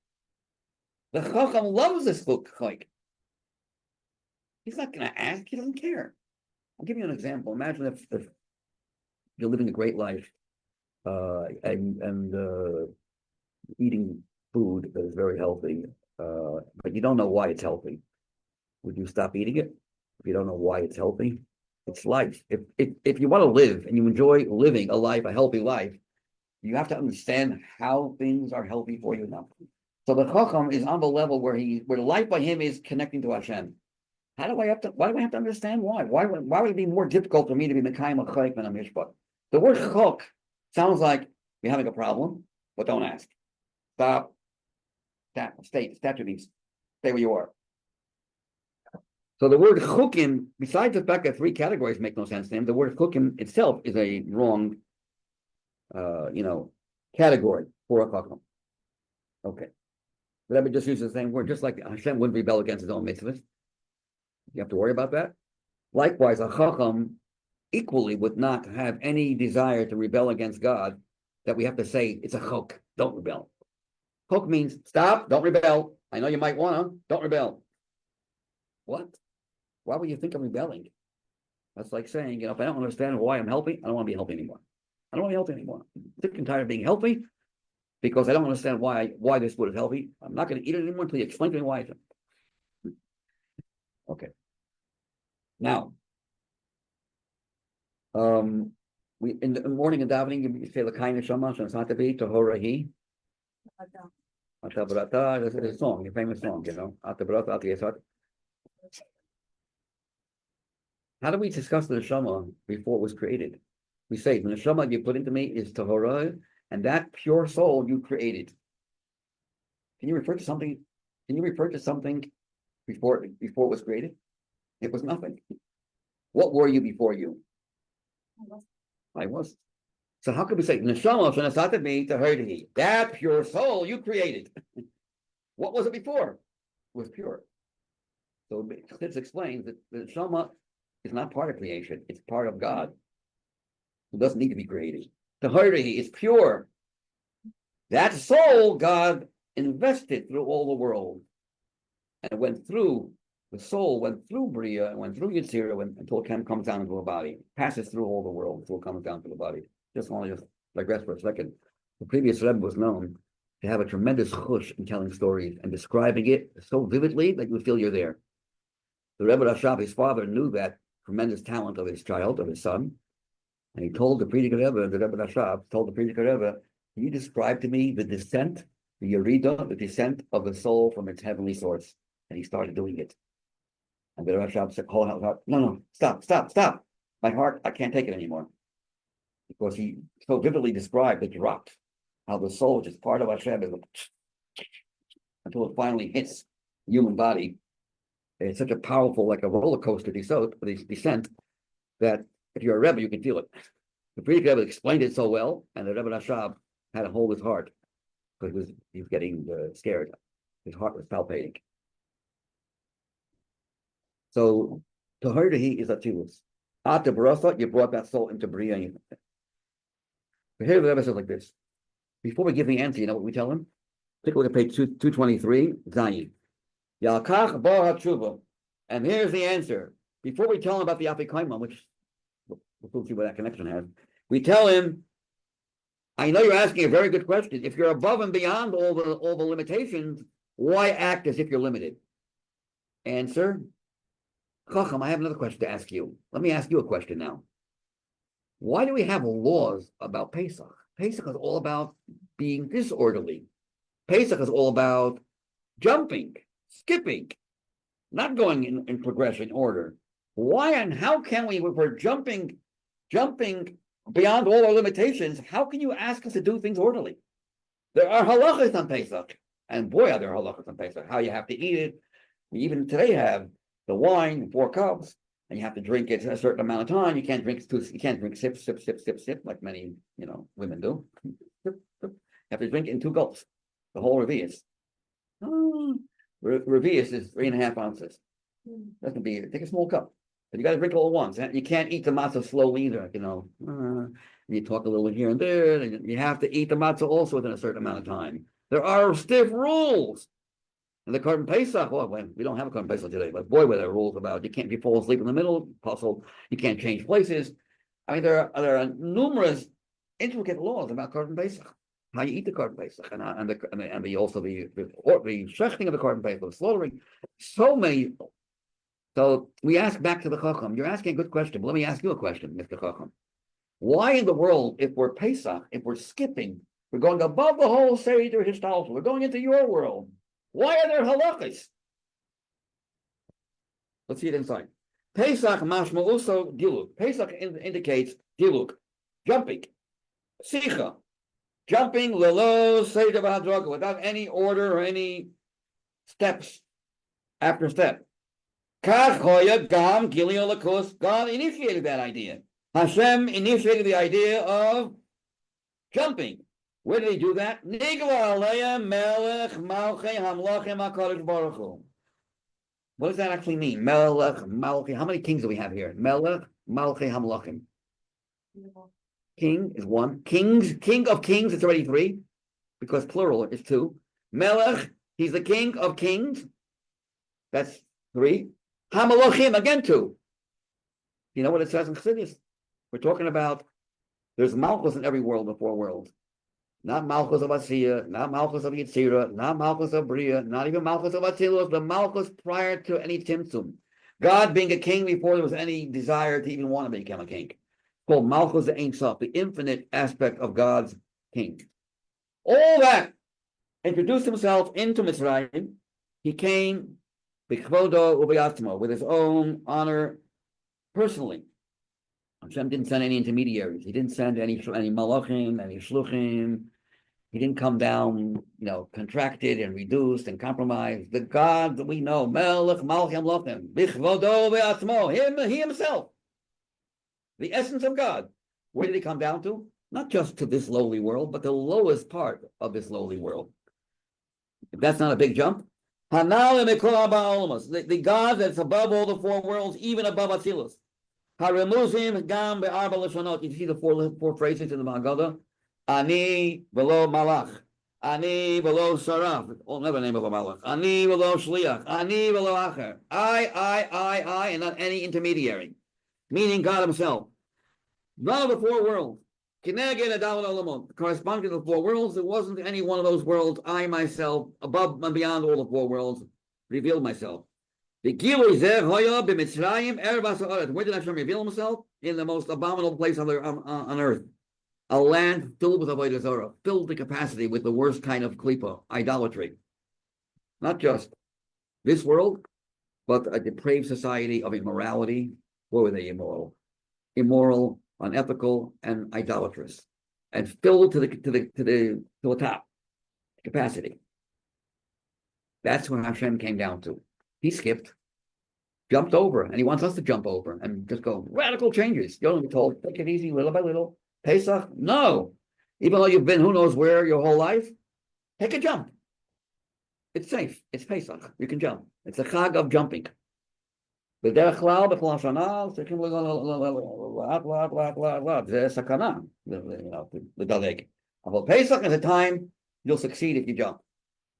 The Chacham loves this chuk. He's not going to ask. He doesn't care. I'll give you an example. Imagine if you're living a great life, and eating food that is very healthy, but you don't know why it's healthy. Would you stop eating it if you don't know why it's healthy? It's life. If you want to live and you enjoy living a life, a healthy life, you have to understand how things are healthy for you now. So the Chacham is on the level where the life by him is connecting to Hashem. Why do I have to understand why? Why would it be more difficult for me to be Mekayim a Chayk than a Mishpat? The word Chok sounds like you're having a problem, but don't ask. Stop. Statue means stay where you are. So the word Chukim, besides the fact that three categories make no sense to him, the word Chukim itself is a wrong category for a Chacham. Okay. But I would just use the same word, just like Hashem wouldn't rebel against His own mitzvahs. You have to worry about that. Likewise, a Chacham equally would not have any desire to rebel against God, that we have to say it's a chok, don't rebel. Chok means stop, don't rebel. I know you might wanna, don't rebel. What? Why would you think I'm rebelling? That's like saying, if I don't understand why I'm healthy, I don't want to be healthy anymore. I'm sick and tired of being healthy, because I don't understand why this food is healthy. I'm not going to eat it anymore until you explain to me why it's. Okay. Now, we in the morning in davening you say l'kain neshama shenasatabi tohorahi Adam. atabrata. It's a song, a famous song, atabrata atiyesat. How do we discuss the neshama before it was created? We say the neshama you put into me is tahora, and that pure soul you created. Can you refer to something? Can you refer to something before it was created? It was nothing. What were you before you? I was. So how could we say neshama shenasata bi tahorhi? That pure soul you created. What was it before? It was pure. So this explains that the neshama is not part of creation; it's part of God. It doesn't need to be created. Tahorhi is pure. That soul God invested through all the world, and it went through. The soul went through Bria and went through Yitzira until it comes down into a body, passes through all the world until it comes down to the body. Just digress for a second. The previous Rebbe was known to have a tremendous chush in telling stories and describing it so vividly that you feel you're there. The Rebbe Rashab, his father, knew that tremendous talent of his child, of his son, and he told the Frierdiker Rebbe, the Rebbe Rashab, told the Frierdiker Rebbe, can you describe to me the descent, the Yerida, the descent of the soul from its heavenly source? And he started doing it. And the Rashab said, no, stop. My heart, I can't take it anymore. Because he so vividly described the drop, how the soul, which is part of Hashem, is until it finally hits the human body. It's such a powerful, like a roller coaster descent, that if you're a Rebbe, you can feel it. The Frierdiker Rebbe explained it so well, and the Rebbe Rashab had to hold his heart because he was getting scared. His heart was palpitating. So Tahorhi is Atzilus. Ata Barasa, you brought that soul into Bria. But here the Rebbe says like this. Before we give the answer, you know what we tell him? Take a look at page 223, Zayin. Yalkach Bar HaTshuva. And here's the answer. Before we tell him about the Afikoimah, which we'll see what that connection has, we tell him, I know you're asking a very good question. If you're above and beyond all the limitations, why act as if you're limited? Answer. Chacham, I have another question to ask you. Let me ask you a question now. Why do we have laws about Pesach? Pesach is all about being disorderly. Pesach is all about jumping, skipping, not going in progression order. Why and how can we, if we're jumping beyond all our limitations, how can you ask us to do things orderly? There are halachas on Pesach, and boy, are there halachas on Pesach. How you have to eat it. We even today have the wine, 4 cups, and you have to drink it a certain amount of time. You can't drink sip, like many, women do. You have to drink it in 2 gulps, the whole revius. Revius is 3.5 ounces. That can be, take a small cup, but you got to drink it all at once. You can't eat the matzah slowly either, you talk a little bit here and there, and you have to eat the matzah also within a certain amount of time. There are stiff rules. And the Korban Pesach, well, we don't have a Korban Pesach today, but boy, were there rules about if you fall asleep in the middle, possible, you can't change places. I mean, there are numerous intricate laws about Korban Pesach, how you eat the Korban Pesach, and also the shechting of the Korban Pesach, the slaughtering, so many. So we ask back to the Chacham. You're asking a good question, but let me ask you a question, Mr. Chacham. Why in the world, if we're Pesach, if we're skipping, we're going above the whole Seder Histalsel, we're going into your world? Why are there halachas? Let's see it inside. Pesach mashma also diluk. Pesach indicates diluk, jumping. Sicha, jumping lelo seder v'hadraga, without any order or any steps after step. Kach hoya gam gilio lakos. God initiated that idea. Hashem initiated the idea of jumping. Where did he do that? Nigla aleya melech malchei hamlachim hakadosh baruch hu. What does that actually mean? Melech malchei. How many kings do we have here? Melech malchei hamlachim. King is 1. King of kings. It's already 3, because plural is 2. Melech. He's the king of kings. That's 3. Hamalachim again 2. You know what it says in Chassidus? We're talking about there's malchus in every world, the 4 worlds. not Malchus of Asiya, not Malchus of Yitzira, not Malchus of Bria, not even Malchus of Atzilus, but Malchus prior to any Tzimtzum. God being a king before there was any desire to even want to become a king. Called Malchus the Ein Sof, the infinite aspect of God's king. All that introduced himself into Mitzrayim. He came b'kvodo u'b'yatzmo, with his own honor personally. Hashem didn't send any intermediaries. He didn't send any malachim, any shluchim. He didn't come down, contracted and reduced and compromised. The God that we know, Melech Malchim Lochem, b'chvodo u'b'yatzmo, he himself, the essence of God. Where did he come down to? Not just to this lowly world, but the lowest part of this lowly world. If that's not a big jump, the God that's above all the four worlds, even above Atzilus. You see the four phrases in the Haggadah? Ani velo malach, ani velo saraf. Oh, never name of a malach. Ani velo shliach, ani velo acher. I, and not any intermediary. Meaning God Himself. None of the four worlds. Corresponding to the four worlds, there wasn't any one of those worlds. I myself, above and beyond all the four worlds, revealed myself. Where did Hashem reveal Himself? In the most abominable place on earth, a land filled with avodah zarah, filled to capacity with the worst kind of klipa, idolatry. Not just this world, but a depraved society of immorality. What were they immoral? Immoral, unethical, and idolatrous, and filled to the top capacity. That's where Hashem came down to. He jumped over, and He wants us to jump over and just go radical changes. You don't be told, take it easy, little by little. Pesach, no. Even though you've been who knows where your whole life, take a jump. It's safe. It's Pesach. You can jump. It's a chag of jumping. בדרך כלל, בכל השנה, צריכים לאט, זה סכנה, לדלג. אבל Pesach is a time you'll succeed if you jump.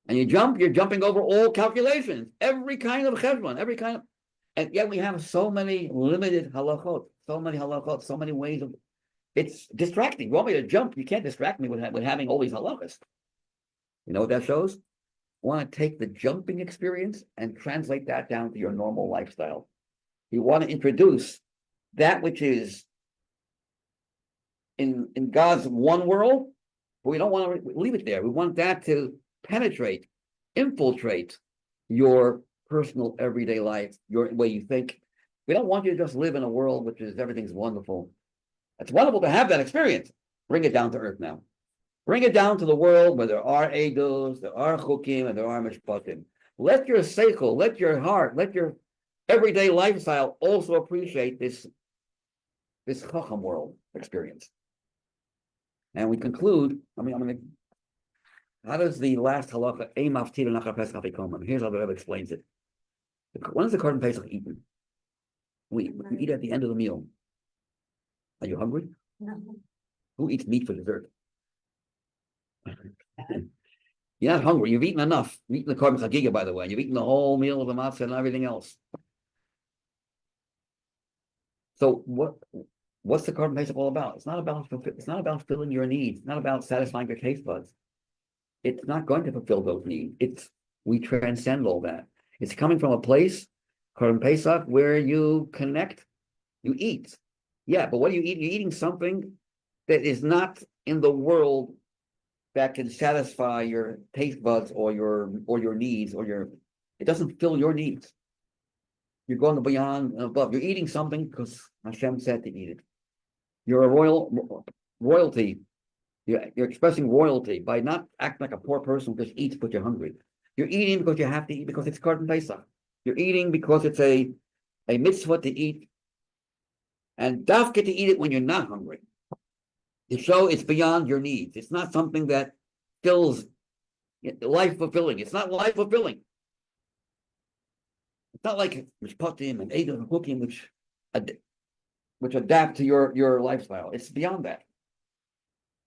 And you jump, you're jumping over all calculations, every kind of cheshbon, and yet we have so many limited halachot, so many ways of, it's distracting. You want me to jump, you can't distract me with having all these halachas. You know what that shows? I want to take the jumping experience and translate that down to your normal lifestyle. You want to introduce that which is in God's one world, but we don't want to leave it there. We want that to penetrate, infiltrate your personal everyday life, your way you think. We don't want you to just live in a world which is everything's wonderful. It's wonderful to have that experience. Bring it down to earth now. Bring it down to the world where there are eidos, there are chukim, and there are mishpatim. Let your seichel, let your heart, let your everyday lifestyle also appreciate this chacham world experience. And we conclude, how does the last halacha, here's how the Rebbe explains it. When is the Korban Pesach eaten? We eat at the end of the meal. Are you hungry? No. Who eats meat for dessert? You're not hungry. You've eaten enough. You've eaten the Korban Chagiga, by the way. You've eaten the whole meal of the matzah and everything else. So what's the Korban Pesach all about? It's not about filling your needs. It's not about satisfying your taste buds. It's not going to fulfill those needs. We transcend all that. It's coming from a place, Korban Pesach, where you connect, you eat. Yeah, but what do you eat? You're eating something that is not in the world that can satisfy your taste buds or your needs it doesn't fill your needs. You're going beyond and above. You're eating something because Hashem said to eat it. You're a royalty. You're expressing royalty by not acting like a poor person who just eats because you're hungry. You're eating because you have to eat because it's Korban Pesach. You're eating because it's a mitzvah to eat. And dafka to eat it when you're not hungry. To show it's beyond your needs. It's not something that fills life fulfilling. It's not life fulfilling. It's not like mishpatim and eidos and cooking which adapt to your lifestyle. It's beyond that.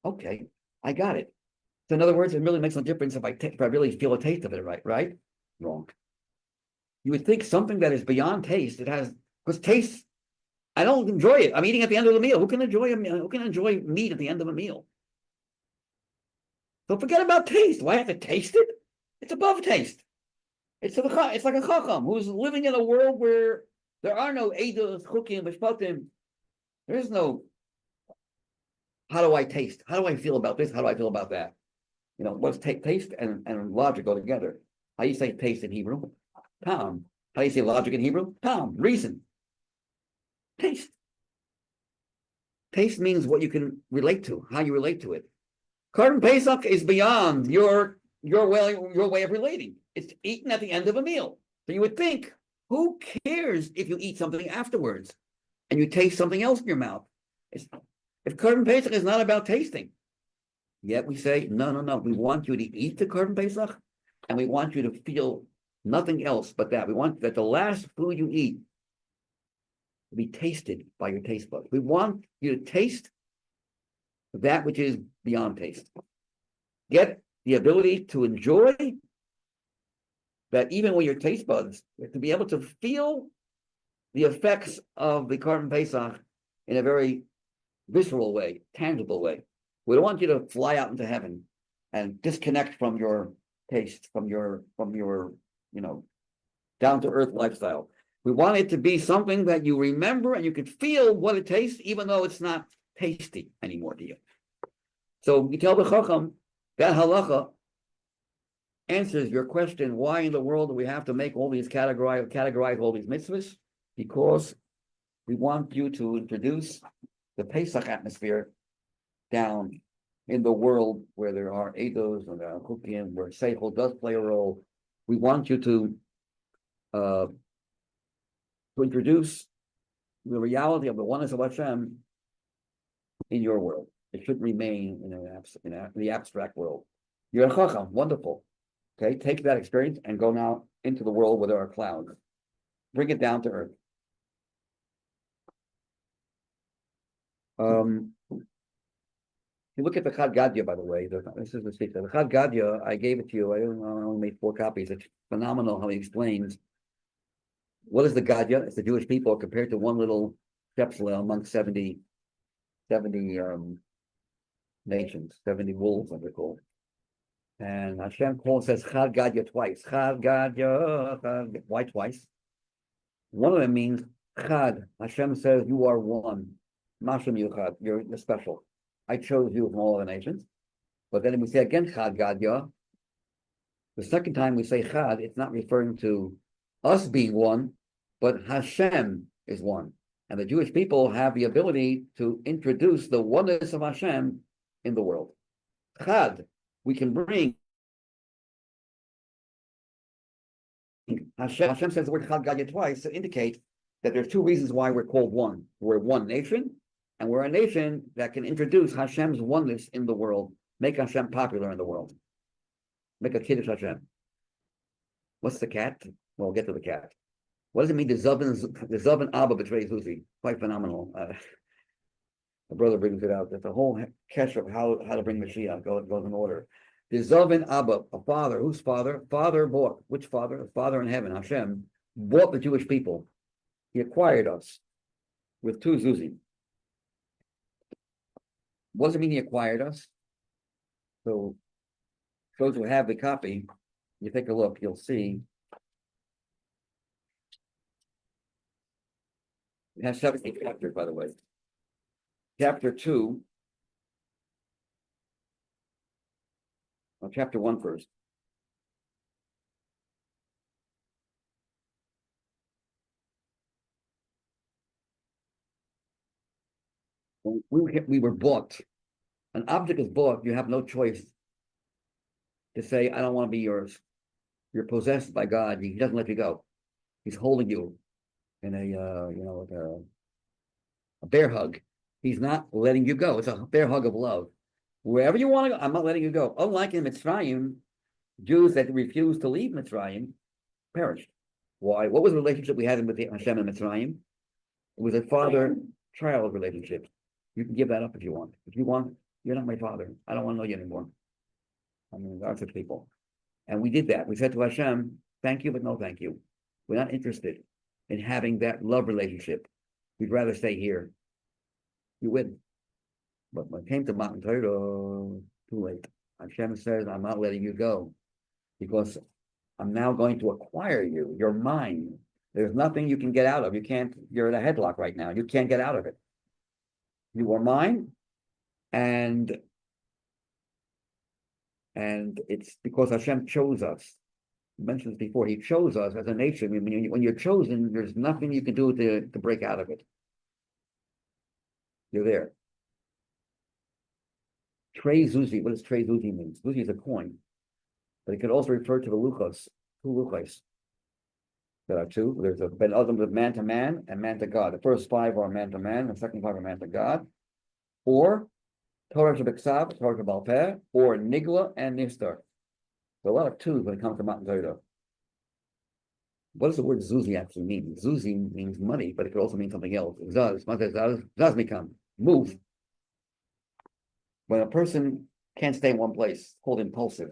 Okay, I got it. So in other words, it really makes no difference if I really feel a taste of it, right? Wrong. You would think something that is beyond taste, because taste, I don't enjoy it. I'm eating at the end of the meal. Who can enjoy meat at the end of a meal? So forget about taste. Do I have to taste it? It's above taste. It's like a chacham who's living in a world where there are no eidos, chukim, mishpatim. There is no, how do I taste? How do I feel about this? How do I feel about that? What's taste and logic go together? How do you say taste in Hebrew? Tom. How do you say logic in Hebrew? Tom. Reason. Taste. Taste means what you can relate to, how you relate to it. Korban Pesach is beyond your way of relating. It's eaten at the end of a meal. So you would think, who cares if you eat something afterwards and you taste something else in your mouth? If Korban Pesach is not about tasting, yet we say, no. We want you to eat the Korban Pesach, and we want you to feel nothing else but that. We want that the last food you eat be tasted by your taste buds. We want you to taste that which is beyond taste. Get the ability to enjoy that even with your taste buds, to be able to feel the effects of the Korban Pesach in a very visceral way, tangible way. We don't want you to fly out into heaven and disconnect from your taste, from your down to earth lifestyle. We want it to be something that you remember and you can feel what it tastes, even though it's not tasty anymore to you. So we tell the Chacham that halacha answers your question: why in the world do we have to make all these categorize all these mitzvahs? Because we want you to introduce the Pesach atmosphere down in the world where there are eidos and there are chukim, where Sichos does play a role. We want you to introduce the reality of the oneness of Hashem in your world. It should remain in the abstract world. You're a chacham, wonderful. Okay, take that experience and go now into the world where there are clouds. Bring it down to earth. You look at the Chad Gadya, by the way. This is the Sichos. The Chad Gadya, I gave it to you. I only made 4 copies. It's phenomenal how he explains what is the Gadya. It's the Jewish people compared to one little shepsel among 70 nations, 70 wolves, as they're called. And Hashem says Chad Gadya twice. Chad Gadya, why twice? One of them means Chad. Hashem says you are one. Mashem Yuchad, you're special. I chose you from all the nations. But then we say again Chad Gadya. The second time we say Chad, it's not referring to us being one, but Hashem is one. And the Jewish people have the ability to introduce the oneness of Hashem in the world. Chad, we can bring Hashem says the word Chad Gadya twice to indicate that there's 2 reasons why we're called one. We're one nation, and we're a nation that can introduce Hashem's oneness in the world, make Hashem popular in the world, make a kiddush Hashem. What's the cat? Well, we'll get to the cat. What does it mean? The Zav and Abba betrays Uzi. Quite phenomenal. The brother brings it out. There's a whole catch of how to bring Mashiach goes in order. The Zav and Abba, a father. Whose father? Father bought. Which father? A father in heaven, Hashem, bought the Jewish people. He acquired us with 2 Zuzi. What does it mean he acquired us? So those who have the copy, you take a look, you'll see. It has 17 chapters, by the way. Chapter 2, or chapter 1 first. We were bought. An object is bought, you have no choice to say, I don't want to be yours. You're possessed by God. He doesn't let you go. He's holding you in a bear hug. He's not letting you go. It's a bear hug of love. Wherever you want to go, I'm not letting you go. Unlike in Mitzrayim, Jews that refused to leave Mitzrayim perished. Why? What was the relationship we had with Hashem and Mitzrayim? It was a father-child relationship. You can give that up if you want. If you want, you're not my father. I don't want to know you anymore. I mean, there are such people. And we did that. We said to Hashem, thank you, but no thank you. We're not interested in having that love relationship. We'd rather stay here. You win. But when it came to Matan Torah, too late. Hashem says, I'm not letting you go because I'm now going to acquire you. You're mine. There's nothing you can get out of. You're in a headlock right now. You can't get out of it. You are mine. And it's because Hashem chose us. I mentioned this before. He chose us as a nation. When you're chosen, there's nothing you can do to break out of it. You're there. Trey Zuzi. What does Trey Zuzi mean? Zuzi is a coin, but it could also refer to the luchos, two luchos. There are two. There's a Ben Adam of man to man and man to God. The first five are man to man, the second five are man to God. Or Torah Shabbat, Torah Baal Peh, or Nigla and Niftar. So a lot of twos when it comes to Matan Torah. What does the word Zuzi actually mean? Zuzi means money, but it could also mean something else. Zaz mikam, move. When a person can't stay in one place, it's called impulsive.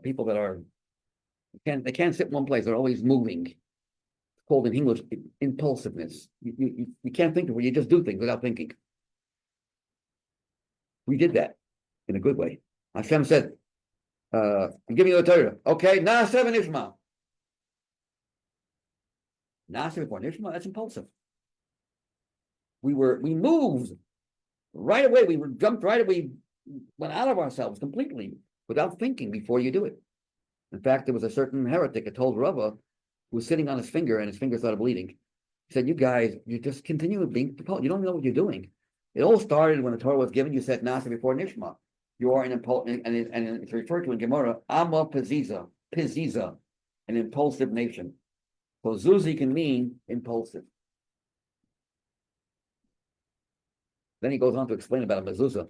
People that are they can't sit in one place, they're always moving. It's called in English impulsiveness. You can't think of it, you just do things without thinking. We did that in a good way. Hashem said, I'm giving you a Torah. Okay, Naaseh v'nishma. Naaseh before Nishma, that's impulsive. We moved right away. Jumped right away, went out of ourselves completely without thinking before you do it. In fact, there was a certain heretic that told Rava, who was sitting on his finger and his finger started bleeding. He said, you guys, you just continue being propelled. You don't know what you're doing. It all started when the Torah was given. You said Naaseh before Nishma. You are an impulsive, and it's referred to in Gemara, Amma Piziza, an impulsive nation. So Zuzi can mean impulsive. Then he goes on to explain about a mezuzah.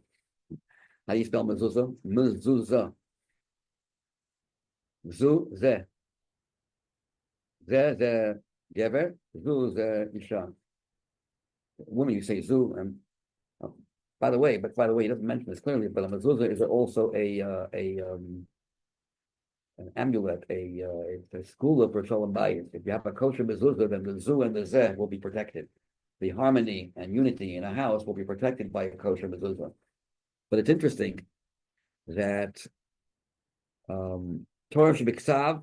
How do you spell mezuzah? Mezuzah. Zu, ze. Ze, gever. Zu, ze, isha. Woman, you say zu, and by the way, he doesn't mention this clearly, but a mezuzah is also an amulet, it's a skula for shalom bayis. If you have a kosher mezuzah, then the zu and the zeh will be protected. The harmony and unity in a house will be protected by a kosher mezuzah. But it's interesting that Torah Shebiksav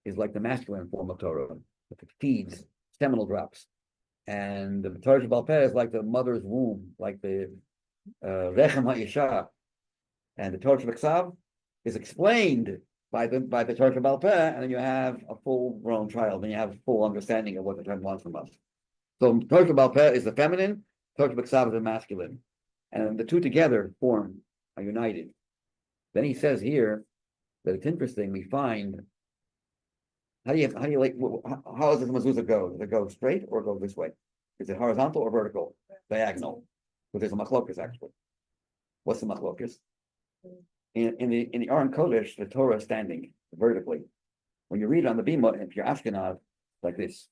is like the masculine form of Torah. It feeds seminal drops. And the Torah Baal Peh is like the mother's womb, like the Rechem HaIsha. And the Torah Shebiksav is explained by the Torah Baal Peh, and then you have a full-grown child, and you have full understanding of what the Torah wants from us. So Torah Baal Peh is the feminine, Torah B'Ksav is the masculine, and the two together are united. Then he says here that it's interesting. We find how does the mezuzah go? Does it go straight or go this way? Is it horizontal or vertical? Diagonal. Because there's a machlokas actually. What's the machlokas? In the Aron Kodesh, the Torah is standing vertically. When you read it on the bima, if you're Ashkenaz, like this.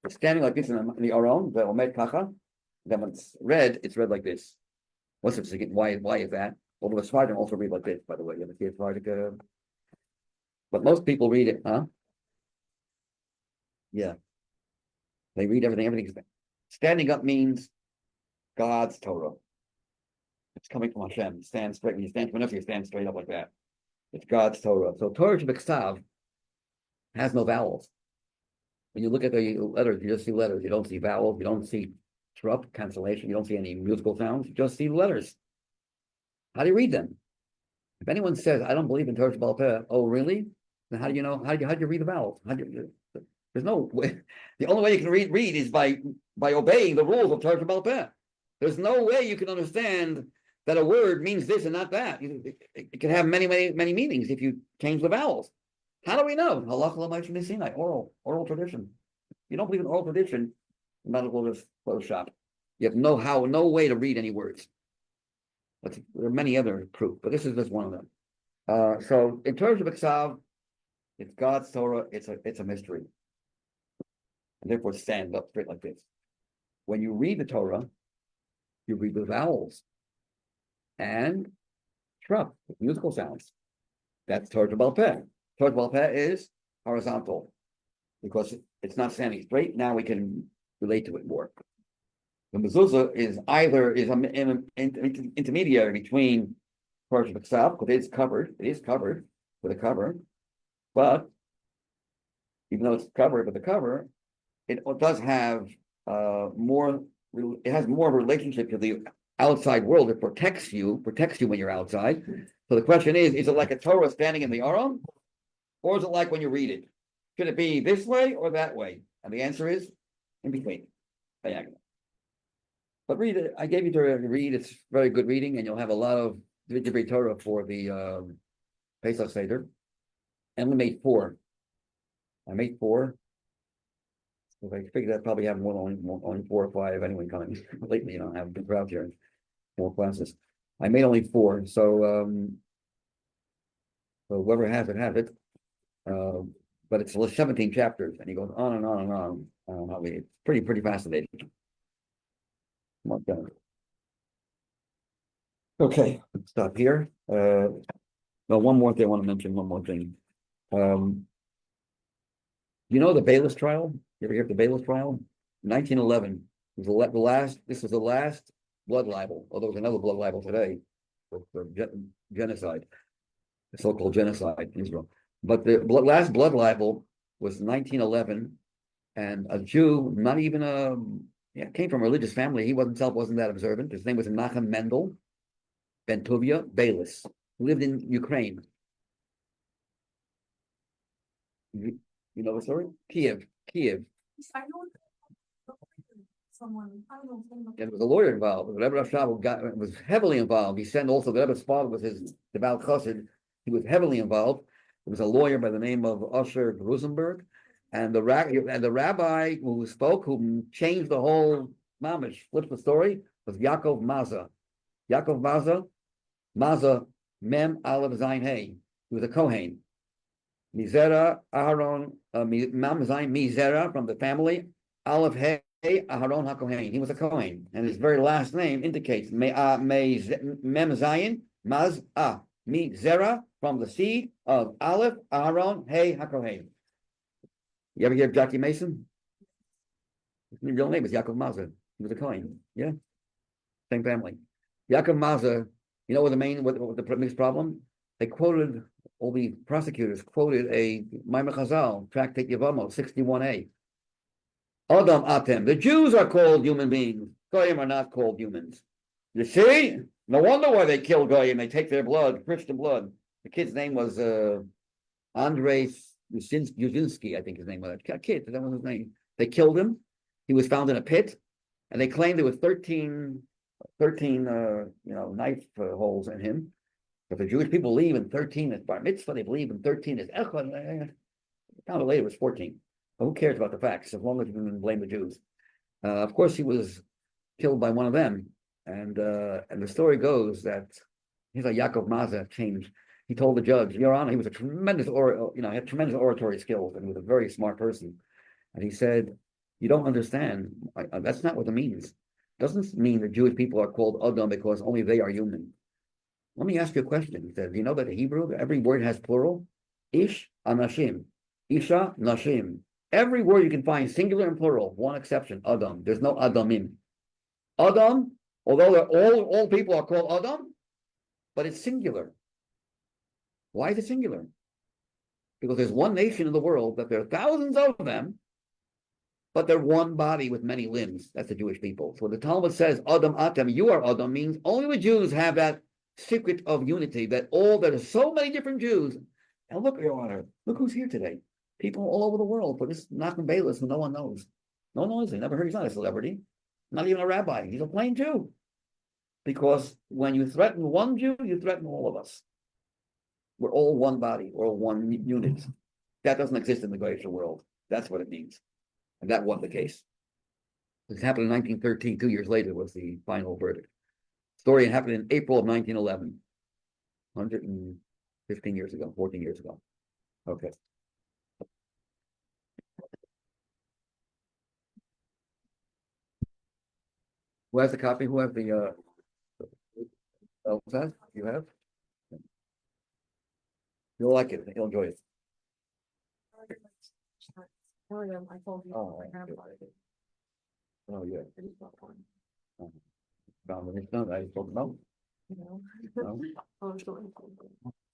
It's standing like this in the Aron, the Omed Kacha. Then when it's read like this. What's it? Why is that? Well, the Sephardim also read like this, by the way. You ever see a Sephardic? But most people read it, huh? Yeah. They read everything. Standing up means God's Torah. It's coming from Hashem. You stand straight. When you stand from you stand straight up like that. It's God's Torah. So Torah Shebiksav has no vowels. When you look at the letters, you just see letters. You don't see vowels. You don't see shrub, cancellation. You don't see any musical sounds. You just see letters. How do you read them? If anyone says, I don't believe in Torah Baal Peh, oh, really? Then how do you know? How do you read the vowels? There's no way. The only way you can read is by obeying the rules of Torah Baal Peh. There's no way you can understand that a word means this and not that. It can have many meanings if you change the vowels. How do we know? Oral tradition. You don't believe in oral tradition, you might as well just close shop. You have no way to read any words. There are many other proof, but this is just one of them. So in terms of Iksav, it's God's Torah, it's a mystery. And therefore stand up straight like this. When you read the Torah, you read the vowels and shrub, musical sounds. That's Torah Baal Peh. Torah Baal Peh is horizontal because it's not standing straight. Now we can relate to it more. The mezuzah is an intermediary between portion of itself, because it is covered with a cover, but even though it's covered with a cover, it does have more, it has more of a relationship to the outside world. It protects you when you're outside. So the question is it like a Torah standing in the Aron? Or is it like when you read it? Should it be this way or that way? And the answer is in between, diagonal. But read it. I gave you to read. It's very good reading, and you'll have a lot of Divrei Torah for the Pesach Seder. And we made 4. I made 4. So I figured I'd probably have only 4 or 5 anyway coming. Lately, I have a big crowd here, 4 classes. I made only 4, so whoever has it. But it's 17 chapters, and he goes on and on and on. It's pretty fascinating. Okay, let's stop here. Well, one more thing I want to mention. One more thing. The Bayless trial? You ever hear of the Bayless trial? 1911 was the last. This was the last blood libel. Although there's another blood libel today for genocide, the so-called genocide in Israel. But the last blood libel was 1911, and a Jew, not even came from a religious family. He himself wasn't that observant. His name was Menachem Mendel Ben Tuvia Bayless, lived in Ukraine. You know the story? Kiev. I know someone, I don't know. There was a lawyer involved. The Rebbe Rashab was heavily involved. He sent also the Rebbe's father was his devout chassid. He was heavily involved. There was a lawyer by the name of Usher Rosenberg, and the rabbi who spoke, who changed the whole mamish, flipped the story, was Yaakov Maza. Yaakov Maza Mem Aleph Zayin Hey. He was a Kohen. Mizera Aharon Mem Zayin Mizera from the family Aleph Hey Aharon HaKohen. He was a Kohen, and his very last name indicates Mem Zayin Maz Mizera from the seed of Aleph Aharon Hey HaKohen. You ever hear of Jackie Mason? His real name is Yaakov Maza. He was a Kohen. Yeah, same family. Yaakov Maza. You know what the biggest problem? They quoted, all the prosecutors quoted a Maimon Chazal, Tractate Yevamos, 61a. Adam Atem. The Jews are called human beings. Goyim are not called humans. You see? No wonder why they kill Goyim. They take their blood, Christian blood. The kid's name was Andrei Yuzinski, I think his name was. That kid, that was his name. They killed him. He was found in a pit, and they claimed there was 13 knife holes in him. But the Jewish people believe in 13 is bar mitzvah. They believe in 13 is echad. Found out later it was 14. But who cares about the facts as long as you can blame the Jews? Of course, he was killed by one of them, and the story goes that he's like Yaakov Maza changed. He told the judge, Your Honor, he was a tremendous had tremendous oratory skills, and he was a very smart person. And he said, "You don't understand. That's not what it means. Doesn't mean the Jewish people are called Adam because only they are human. Let me ask you a question." He said, "You know that in Hebrew, every word has plural? Ish, anashim. Isha, nashim. Every word you can find singular and plural, one exception, Adam. There's no Adamim. Adam, although all people are called Adam, but it's singular. Why is it singular? Because there's one nation in the world that there are thousands of them, but they're one body with many limbs. That's the Jewish people. So the Talmud says, Adam Atem, you are Adam, means only the Jews have that secret of unity, that there are so many different Jews. And look, Your Honor, look who's here today. People all over the world for this Nachman Bayless who no one knows. No one knows him. Never heard. He's not a celebrity. Not even a rabbi. He's a plain Jew. Because when you threaten one Jew, you threaten all of us. We're all one body, or one unit. That doesn't exist in the Goyish world. That's what it means. And that wasn't the case. This happened in 1913. 2 years later was the final verdict. Story happened in April of 1911. 115 years ago, 14 years ago. Okay. Who has the copy? Who has the Elsass? You have? You'll like it. You'll enjoy it. I told you. Oh, my grandfather did. Oh, yeah. But he's not one. Found when it's done. I told them, no. you know. No? I was going to.